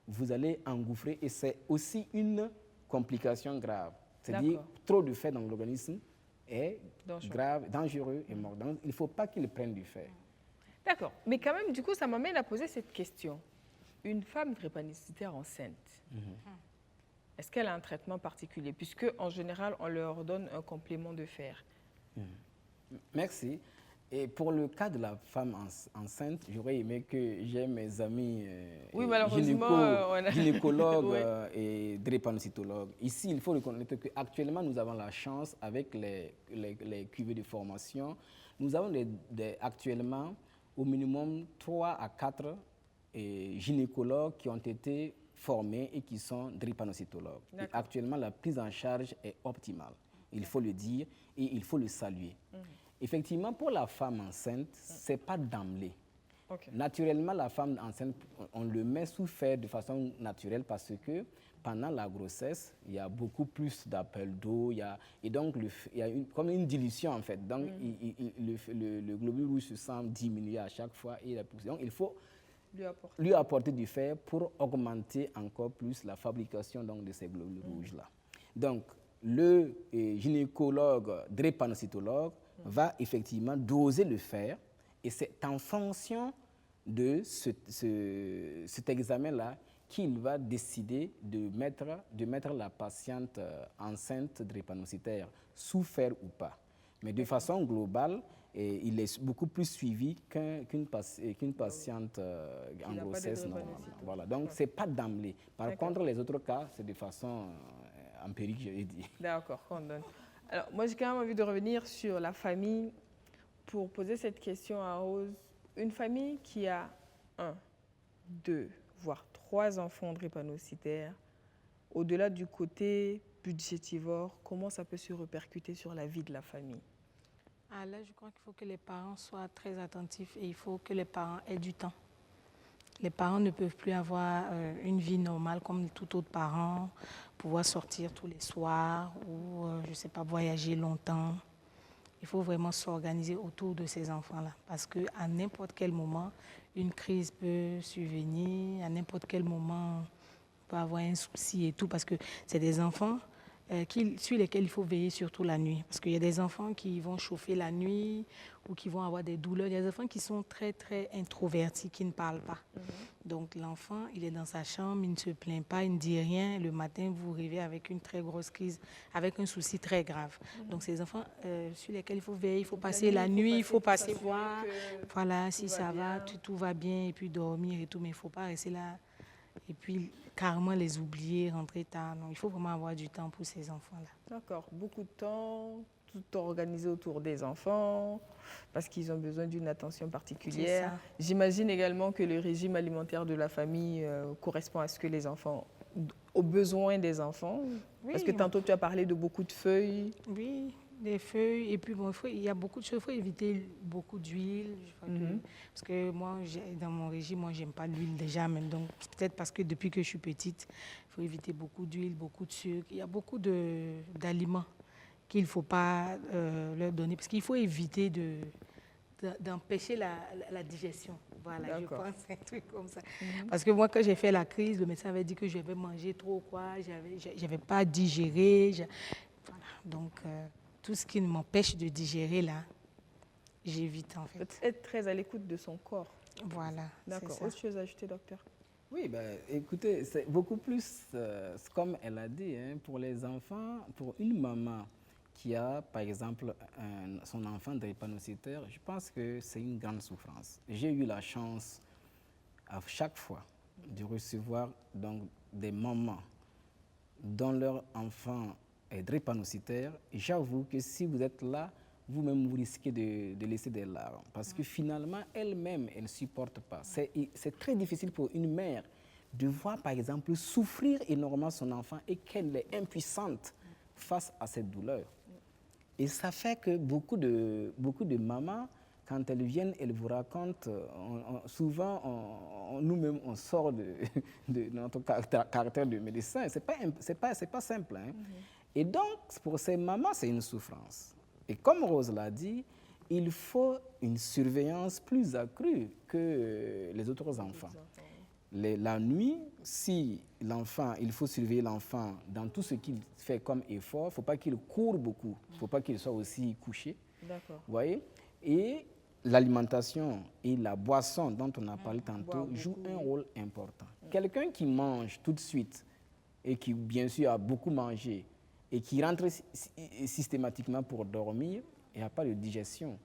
I: vous allez engouffrer et c'est aussi une complication grave. C'est-à-dire trop de fer dans l'organisme est grave, dangereux et mort. Donc, il ne faut pas qu'il prenne du fer.
H: D'accord. Mais quand même, du coup, ça m'amène à poser cette question. Une femme drépanocytaire enceinte, est-ce qu'elle a un traitement particulier? Puisque, en général, on leur donne un complément de fer.
I: Merci. Et pour le cas de la femme enceinte, j'aurais aimé que j'ai mes amis gynécologues et drépanocytologues. Ici, il faut reconnaître qu'actuellement, nous avons la chance, avec les cuvées de formation, nous avons actuellement au minimum 3 à 4 gynécologues qui ont été formés et qui sont drépanocytologues. Et actuellement, la prise en charge est optimale, il faut le dire et il faut le saluer. Effectivement, pour la femme enceinte, ce n'est pas d'emblée.
H: Okay.
I: Naturellement, la femme enceinte, on le met sous fer de façon naturelle parce que pendant la grossesse, il y a beaucoup plus d'appels d'eau, et donc il y a comme une dilution en fait. Donc le globule rouge se sent diminuer à chaque fois et la pousse. Donc il faut lui apporter du fer pour augmenter encore plus la fabrication donc, de ces globules rouges-là. Donc le gynécologue drépanocytologue va effectivement doser le fer et c'est en fonction de cet examen-là qu'il va décider de mettre la patiente enceinte drépanocytaire sous fer ou pas. Mais de façon globale, il est beaucoup plus suivi qu'une patiente en grossesse normalement. Voilà. Donc, ce n'est pas d'emblée. Par contre, les autres cas, c'est de façon empirique, je l'ai dit.
H: D'accord, condamne. Alors, moi, j'ai quand même envie de revenir sur la famille pour poser cette question à Rose. Une famille qui a 1, 2, voire 3 enfants drépanocytaires, au-delà du côté budgétivore, comment ça peut se répercuter sur la vie de la famille?
B: Ah, là, je crois qu'il faut que les parents soient très attentifs et il faut que les parents aient du temps. Les parents ne peuvent plus avoir une vie normale comme tout autre parent, pouvoir sortir tous les soirs ou, je ne sais pas, voyager longtemps. Il faut vraiment s'organiser autour de ces enfants-là parce qu'à n'importe quel moment, une crise peut survenir, à n'importe quel moment, on peut avoir un souci et tout parce que c'est des enfants sur lesquels il faut veiller surtout la nuit. Parce qu'il y a des enfants qui vont chauffer la nuit ou qui vont avoir des douleurs. Il y a des enfants qui sont très, très introvertis, qui ne parlent pas. Donc l'enfant, il est dans sa chambre, il ne se plaint pas, il ne dit rien. Le matin, vous vous réveillez avec une très grosse crise, avec un souci très grave. Donc ces enfants sur lesquels il faut veiller, il faut passer la nuit, il faut passer voir, voilà, si ça va, tout va bien, et puis dormir et tout. Mais il ne faut pas rester là et puis carrément les oublier, rentrer tard. Non, il faut vraiment avoir du temps pour ces enfants-là.
H: D'accord, beaucoup de temps, tout organisé autour des enfants, parce qu'ils ont besoin d'une attention particulière. J'imagine également que le régime alimentaire de la famille correspond à ce que les enfants, aux besoins des enfants. Oui, parce que tantôt tu as parlé de beaucoup de feuilles.
B: Oui, des feuilles. Et puis bon, il y a beaucoup de choses. Il faut éviter beaucoup d'huile. Parce que moi, dans mon régime, moi, j'aime pas l'huile déjà même. Donc peut-être parce que depuis que je suis petite, il faut éviter beaucoup d'huile, beaucoup de sucre. Il y a beaucoup d'aliments qu'il ne faut pas leur donner. Parce qu'il faut éviter d'empêcher la digestion. Voilà, je pense un truc comme ça. Parce que moi, quand j'ai fait la crise, le médecin avait dit que j'avais mangé trop, quoi. J'avais pas digéré. Voilà. Donc, tout ce qui m'empêche de digérer, là, j'évite, en fait.
H: Être très à l'écoute de son corps.
B: Voilà.
H: D'accord. Autre chose à ajouter, docteur?
I: Oui, ben, écoutez, c'est beaucoup plus, comme elle a dit, hein, pour les enfants, pour une maman qui a, par exemple, son enfant drépanocytaire, je pense que c'est une grande souffrance. J'ai eu la chance, à chaque fois, de recevoir donc, des mamans dont leur enfant est drépanocytaire. J'avoue que si vous êtes là, vous-même, vous risquez de laisser des larmes. Parce que finalement, elle-même, elle ne supporte pas. C'est très difficile pour une mère de voir, par exemple, souffrir énormément son enfant et qu'elle est impuissante face à cette douleur. Et ça fait que beaucoup de mamans, quand elles viennent, elles vous racontent, souvent, nous-mêmes, on sort de notre caractère de médecin. C'est pas simple. Hein. Et donc, pour ces mamans, c'est une souffrance. Et comme Rose l'a dit, il faut une surveillance plus accrue que les autres enfants. La nuit, si l'enfant, il faut surveiller l'enfant dans tout ce qu'il fait comme effort, il ne faut pas qu'il court beaucoup, il ne faut pas qu'il soit aussi couché. D'accord. Vous voyez? Et l'alimentation et la boisson dont on a parlé tantôt jouent un rôle important. Quelqu'un qui mange tout de suite et qui, bien sûr, a beaucoup mangé et qui rentre systématiquement pour dormir, il n'y a pas de digestion.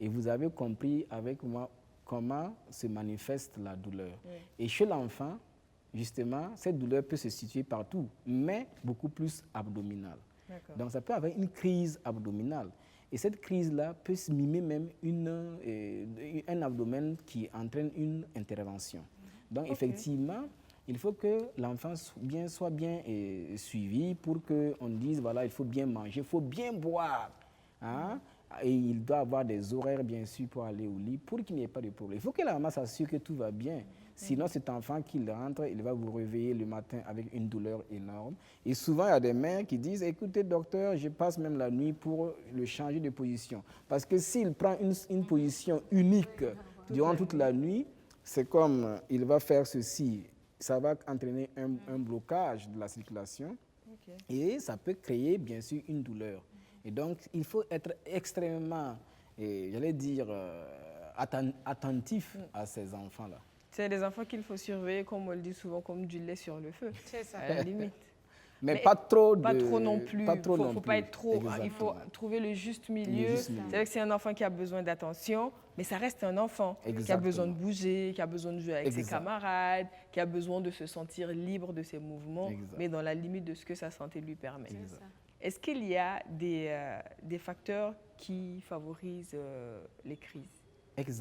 I: Et vous avez compris avec moi comment se manifeste la douleur. Et chez l'enfant, justement, cette douleur peut se situer partout, mais beaucoup plus abdominale. Donc ça peut avoir une crise abdominale. Et cette crise-là peut se mimer même un abdomen qui entraîne une intervention. Donc effectivement, il faut que l'enfant soit bien suivi pour qu'on dise, voilà, il faut bien manger, il faut bien boire. Hein? Et il doit avoir des horaires, bien sûr, pour aller au lit, pour qu'il n'y ait pas de problème. Il faut que la maman s'assure que tout va bien. Sinon, cet enfant qui rentre, il va vous réveiller le matin avec une douleur énorme. Et souvent, il y a des mères qui disent, écoutez, docteur, je passe même la nuit pour le changer de position. Parce que s'il prend une position unique durant toute la nuit, c'est comme il va faire ceci. Ça va entraîner un blocage de la circulation et ça peut créer, bien sûr, une douleur. Et donc, il faut être extrêmement, j'allais dire, attentif à ces enfants-là.
H: C'est des enfants qu'il faut surveiller, comme on le dit souvent, comme du lait sur le feu.
A: C'est ça.
H: À la limite.
I: Mais pas trop
H: non plus.
I: Pas trop
H: faut
I: non plus.
H: pas être trop.
I: Exactement.
H: Il faut trouver le juste milieu. C'est vrai que c'est un enfant qui a besoin d'attention, mais ça reste un enfant qui a besoin de bouger, qui a besoin de jouer avec ses camarades, qui a besoin de se sentir libre de ses mouvements, mais dans la limite de ce que sa santé lui permet. Est-ce qu'il y a des facteurs qui favorisent les crises?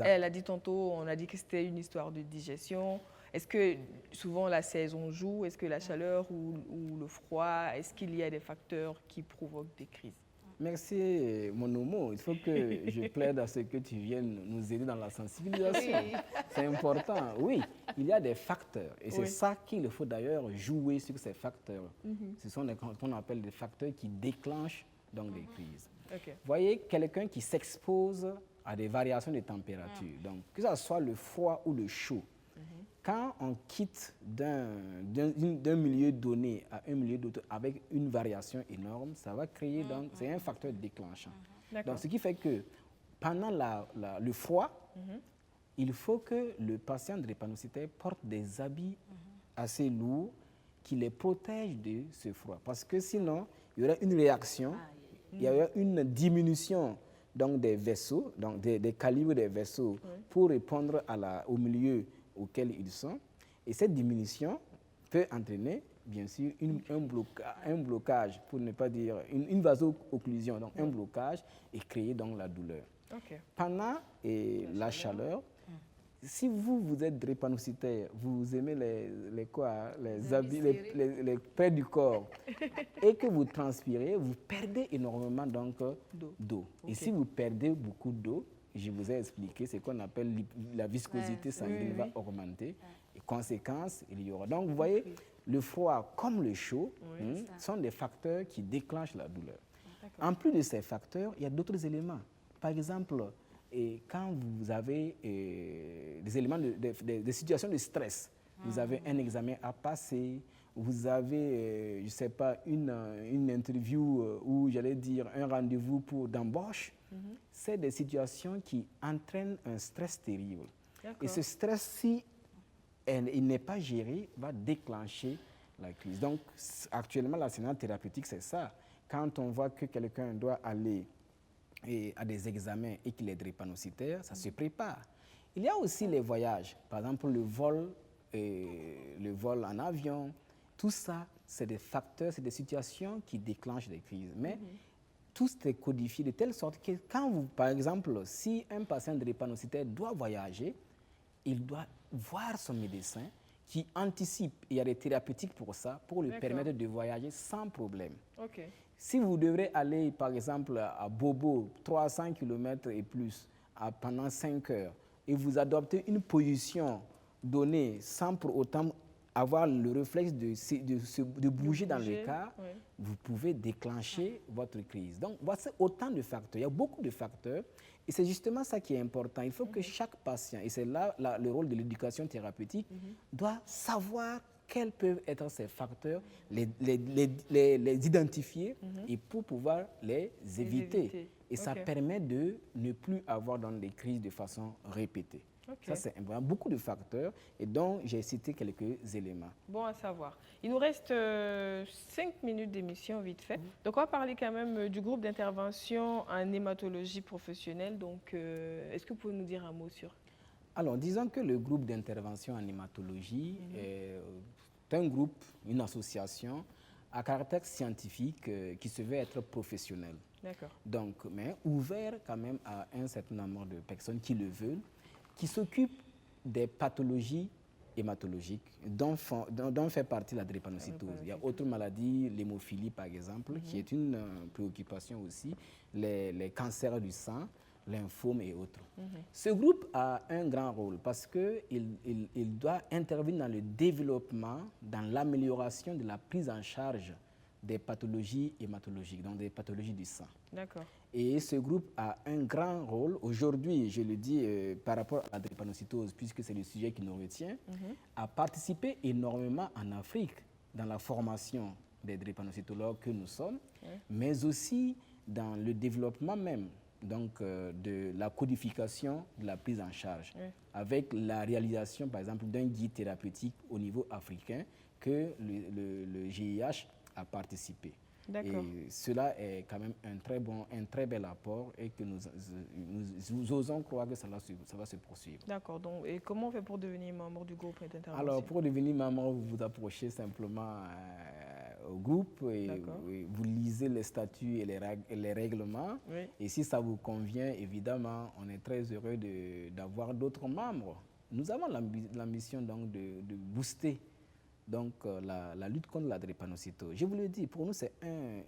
H: Elle a dit tantôt, on a dit que c'était une histoire de digestion. Est-ce que souvent la saison joue? Est-ce que la chaleur ou le froid? Est-ce qu'il y a des facteurs qui provoquent des crises?
I: Merci, mon homo. Il faut que je plaide à ce que tu viennes nous aider dans la sensibilisation. Oui. C'est important. Oui, il y a des facteurs. Et c'est ça qu'il faut d'ailleurs jouer sur ces facteurs. Ce sont ce qu'on appelle des facteurs qui déclenchent donc des crises. Voyez, quelqu'un qui s'expose à des variations de température, donc que ce soit le froid ou le chaud, quand on quitte d'un milieu donné à un milieu d'autre avec une variation énorme, ça va créer, donc, c'est un facteur déclenchant. Donc, ce qui fait que pendant le froid, il faut que le patient drépanocytaire porte des habits assez lourds qui les protègent de ce froid. Parce que sinon, il y aura une réaction, il y aura une diminution donc, des vaisseaux, donc des calibres des vaisseaux pour répondre au milieu auquel ils sont. Et cette diminution peut entraîner, bien sûr, un blocage, pour ne pas dire une vaso-occlusion, donc un blocage, et créer donc la douleur. Pendant la chaleur, si vous êtes drépanocytaire, vous aimez les habits, les près du corps, et que vous transpirez, vous perdez énormément d'eau. Et si vous perdez beaucoup d'eau, je vous ai expliqué ce qu'on appelle la viscosité sanguine va augmenter. Et conséquence, il y aura. Donc, vous voyez, le froid comme le chaud sont des facteurs qui déclenchent la douleur. En plus de ces facteurs, il y a d'autres éléments. Par exemple, quand vous avez des éléments, des situations de stress, vous avez un examen à passer, vous avez, je ne sais pas, une interview ou j'allais dire un rendez-vous d'embauche, c'est des situations qui entraînent un stress terrible. Et ce stress, si il n'est pas géré, va déclencher la crise. Donc, actuellement, l'enseignement thérapeutique, c'est ça. Quand on voit que quelqu'un doit aller à des examens et qu'il est drépanocytaire, ça se prépare. Il y a aussi les voyages, par exemple le vol en avion. Tout ça, c'est des facteurs, c'est des situations qui déclenchent des crises. Mais tout est codifié de telle sorte que quand vous, par exemple, si un patient drépanocytaire doit voyager, il doit voir son médecin qui anticipe. Il y a des thérapeutiques pour ça, pour lui permettre de voyager sans problème. Si vous devrez aller, par exemple, à Bobo, 300 km et plus, pendant 5 heures, et vous adoptez une position donnée sans pour autant avoir le réflexe de bouger dans le cas, vous pouvez déclencher votre crise. Donc, voici autant de facteurs. Il y a beaucoup de facteurs et c'est justement ça qui est important. Il faut que chaque patient, et c'est là le rôle de l'éducation thérapeutique, doit savoir quels peuvent être ces facteurs, les identifier et pour pouvoir les éviter. Et ça permet de ne plus avoir dans des crises de façon répétée. Ça, c'est beaucoup de facteurs et dont j'ai cité quelques éléments.
H: Bon à savoir. Il nous reste 5 minutes d'émission, vite fait. Donc, on va parler quand même du groupe d'intervention en hématologie professionnelle. Donc, est-ce que vous pouvez nous dire un mot sur?
I: Alors, disons que le groupe d'intervention en hématologie est un groupe, une association à caractère scientifique qui se veut être professionnel. Donc, mais ouvert quand même à un certain nombre de personnes qui le veulent, qui s'occupent des pathologies hématologiques dont fait partie la drépanocytose. Il y a autre maladie, l'hémophilie par exemple, qui est une préoccupation aussi, les cancers du sang, lymphomes et autres. Ce groupe a un grand rôle parce qu'il doit intervenir dans le développement, dans l'amélioration de la prise en charge des pathologies hématologiques, donc des pathologies du sang.
H: D'accord.
I: Et ce groupe a un grand rôle. Aujourd'hui, je le dis par rapport à la drépanocytose, puisque c'est le sujet qui nous retient, a participé énormément en Afrique dans la formation des drépanocytologues que nous sommes, mais aussi dans le développement même donc, de la codification de la prise en charge, avec la réalisation, par exemple, d'un guide thérapeutique au niveau africain que le GIH a participé. Et cela est quand même un très bel apport et que nous osons croire que ça va se poursuivre.
H: D'accord. Donc, et comment on fait pour devenir membre du groupe d'intervention?
I: Alors, pour devenir membre, vous vous approchez simplement au groupe et vous lisez les statuts et les règlements. Et si ça vous convient, évidemment, on est très heureux d'avoir d'autres membres. Nous avons l'ambition donc de booster donc, la lutte contre la drépanocytose. Je vous le dis, pour nous, c'est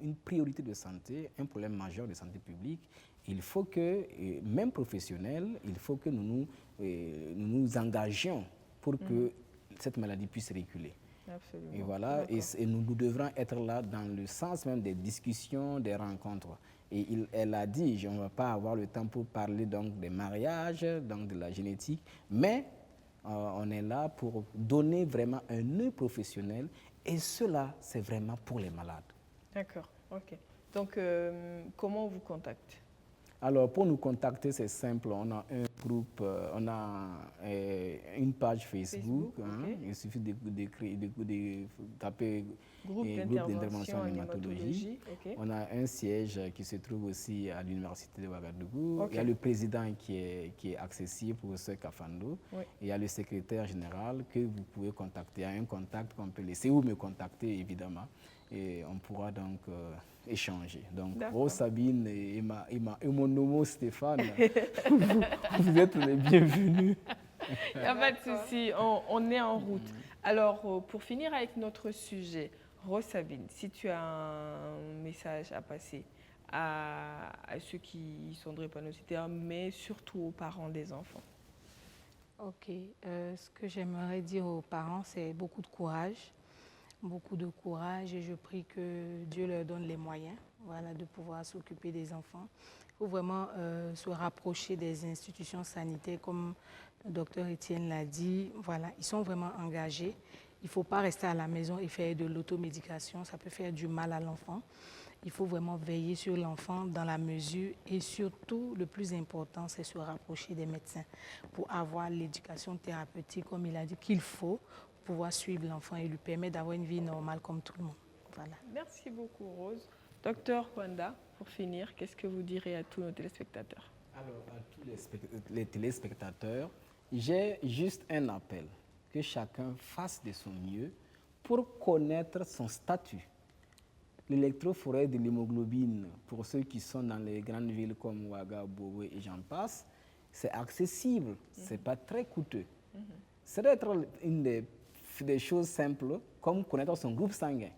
I: une priorité de santé, un problème majeur de santé publique. Il faut que, même professionnels, il faut que nous nous engagions pour que cette maladie puisse reculer.
H: Absolument.
I: Et voilà, et nous devrons être là dans le sens même des discussions, des rencontres. Et elle a dit, on ne va pas avoir le temps pour parler donc des mariages, donc de la génétique, mais on est là pour donner vraiment un œil professionnel et cela, c'est vraiment pour les malades.
H: D'accord, ok. Donc, comment on vous contacte?
I: Alors, pour nous contacter, c'est simple. On a un groupe, on a une page Facebook. Il suffit de taper groupe d'intervention en hématologie. On a un siège qui se trouve aussi à l'université de Ouagadougou. Il y a le président qui est accessible, professeur Kafando. Il y a le secrétaire général que vous pouvez contacter. Il y a un contact qu'on peut laisser ou me contacter, évidemment. Et on pourra donc échanger. Donc, Rose Sabine et mon nom Stéphane, vous êtes les bienvenus.
H: Il n'y a pas de souci, on est en route. Alors, pour finir avec notre sujet, Rose Sabine, si tu as un message à passer à ceux qui sont drépanocytaires, mais surtout aux parents des enfants.
B: Ok, ce que j'aimerais dire aux parents, c'est beaucoup de courage. Beaucoup de courage et je prie que Dieu leur donne les moyens de pouvoir s'occuper des enfants. Il faut vraiment se rapprocher des institutions sanitaires comme le docteur Étienne l'a dit. Voilà, ils sont vraiment engagés. Il ne faut pas rester à la maison et faire de l'automédication. Ça peut faire du mal à l'enfant. Il faut vraiment veiller sur l'enfant dans la mesure et surtout, le plus important, c'est se rapprocher des médecins pour avoir l'éducation thérapeutique, comme il a dit, qu'il faut pouvoir suivre l'enfant et lui permettre d'avoir une vie normale comme tout le monde. Voilà.
H: Merci beaucoup, Rose. Docteur Kwanda, pour finir, qu'est-ce que vous direz à tous nos téléspectateurs?
I: Alors, à tous les téléspectateurs, j'ai juste un appel, que chacun fasse de son mieux pour connaître son statut. L'électrophorèse de l'hémoglobine, pour ceux qui sont dans les grandes villes comme Ouaga, Bobo et j'en passe, c'est accessible, ce n'est pas très coûteux. Ça doit être une des choses simples, comme connaître son groupe sanguin.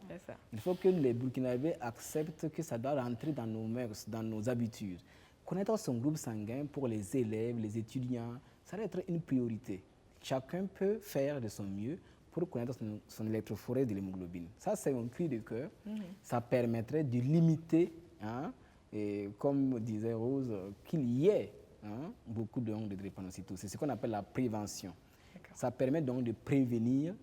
I: Il faut que les Burkinabés acceptent que ça doit rentrer dans nos mœurs, dans nos habitudes. Connaître son groupe sanguin pour les élèves, les étudiants, ça doit être une priorité. Chacun peut faire de son mieux pour connaître son électrophorèse de l'hémoglobine. Ça, c'est un cri de cœur. Ça permettrait de limiter, et comme disait Rose, qu'il y ait beaucoup de drépanocytose. C'est ce qu'on appelle la prévention. Ça permet donc de prévenir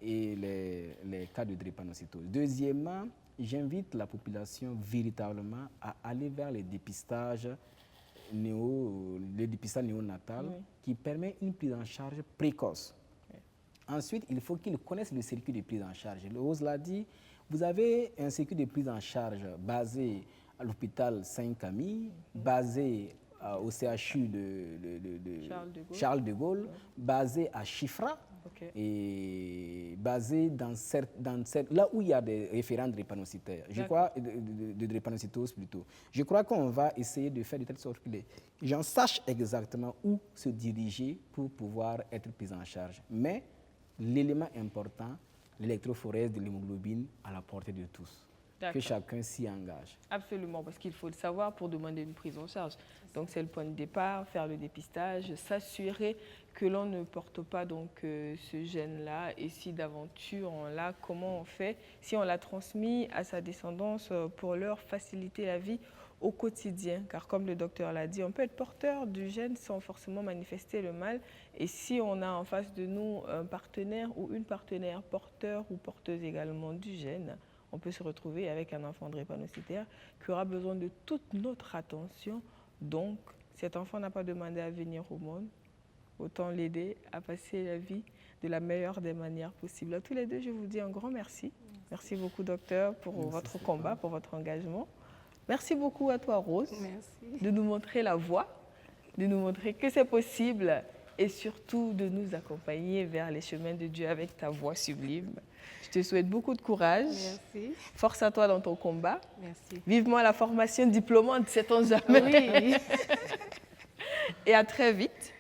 I: les cas de drépanocytose. Deuxièmement, j'invite la population véritablement à aller vers les dépistages néonatal qui permet une prise en charge précoce. Ensuite, il faut qu'ils connaissent le circuit de prise en charge. Rose l'a dit, vous avez un circuit de prise en charge basé à l'hôpital Saint-Camille, basé au CHU de Charles de Gaulle, basé à Chifra et basé là où il y a des référents drépanocytaires. Je crois, de drépanocytose plutôt. Je crois qu'on va essayer de faire de telle sorte que les gens sachent exactement où se diriger pour pouvoir être pris en charge. Mais l'élément important, l'électrophorèse de l'hémoglobine à la portée de tous. Que chacun s'y engage.
H: Absolument, parce qu'il faut le savoir pour demander une prise en charge. Donc c'est le point de départ, faire le dépistage, s'assurer que l'on ne porte pas donc, ce gène-là. Et si d'aventure on l'a, comment on fait? Si on l'a transmis à sa descendance pour leur faciliter la vie au quotidien. Car comme le docteur l'a dit, on peut être porteur du gène sans forcément manifester le mal. Et si on a en face de nous un partenaire ou une partenaire porteur ou porteuse également du gène, on peut se retrouver avec un enfant drépanocytaire qui aura besoin de toute notre attention. Donc, cet enfant n'a pas demandé à venir au monde. Autant l'aider à passer la vie de la meilleure des manières possibles. À tous les deux, je vous dis un grand merci. Merci beaucoup, docteur, pour votre combat, pour votre engagement. Merci beaucoup à toi, Rose, de nous montrer la voie, de nous montrer que c'est possible et surtout de nous accompagner vers les chemins de Dieu avec ta voix sublime. Je te souhaite beaucoup de courage.
B: Merci.
H: Force à toi dans ton combat.
B: Merci.
H: Vivement la formation diplômante, sait-on jamais.
B: Oui.
H: Et à très vite.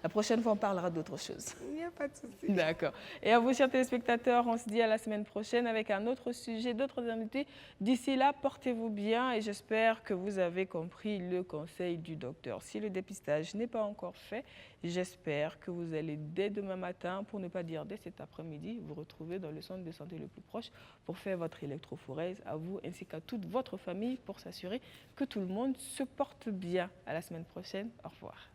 H: La prochaine fois, on parlera d'autre chose.
B: Il n'y a pas de souci.
H: D'accord. Et à vous, chers téléspectateurs, on se dit à la semaine prochaine avec un autre sujet, d'autres invités. D'ici là, portez-vous bien et j'espère que vous avez compris le conseil du docteur. Si le dépistage n'est pas encore fait, j'espère que vous allez dès demain matin, pour ne pas dire dès cet après-midi, vous retrouver dans le centre de santé le plus proche pour faire votre électrophorèse à vous ainsi qu'à toute votre famille pour s'assurer que tout le monde se porte bien. À la semaine prochaine. Au revoir.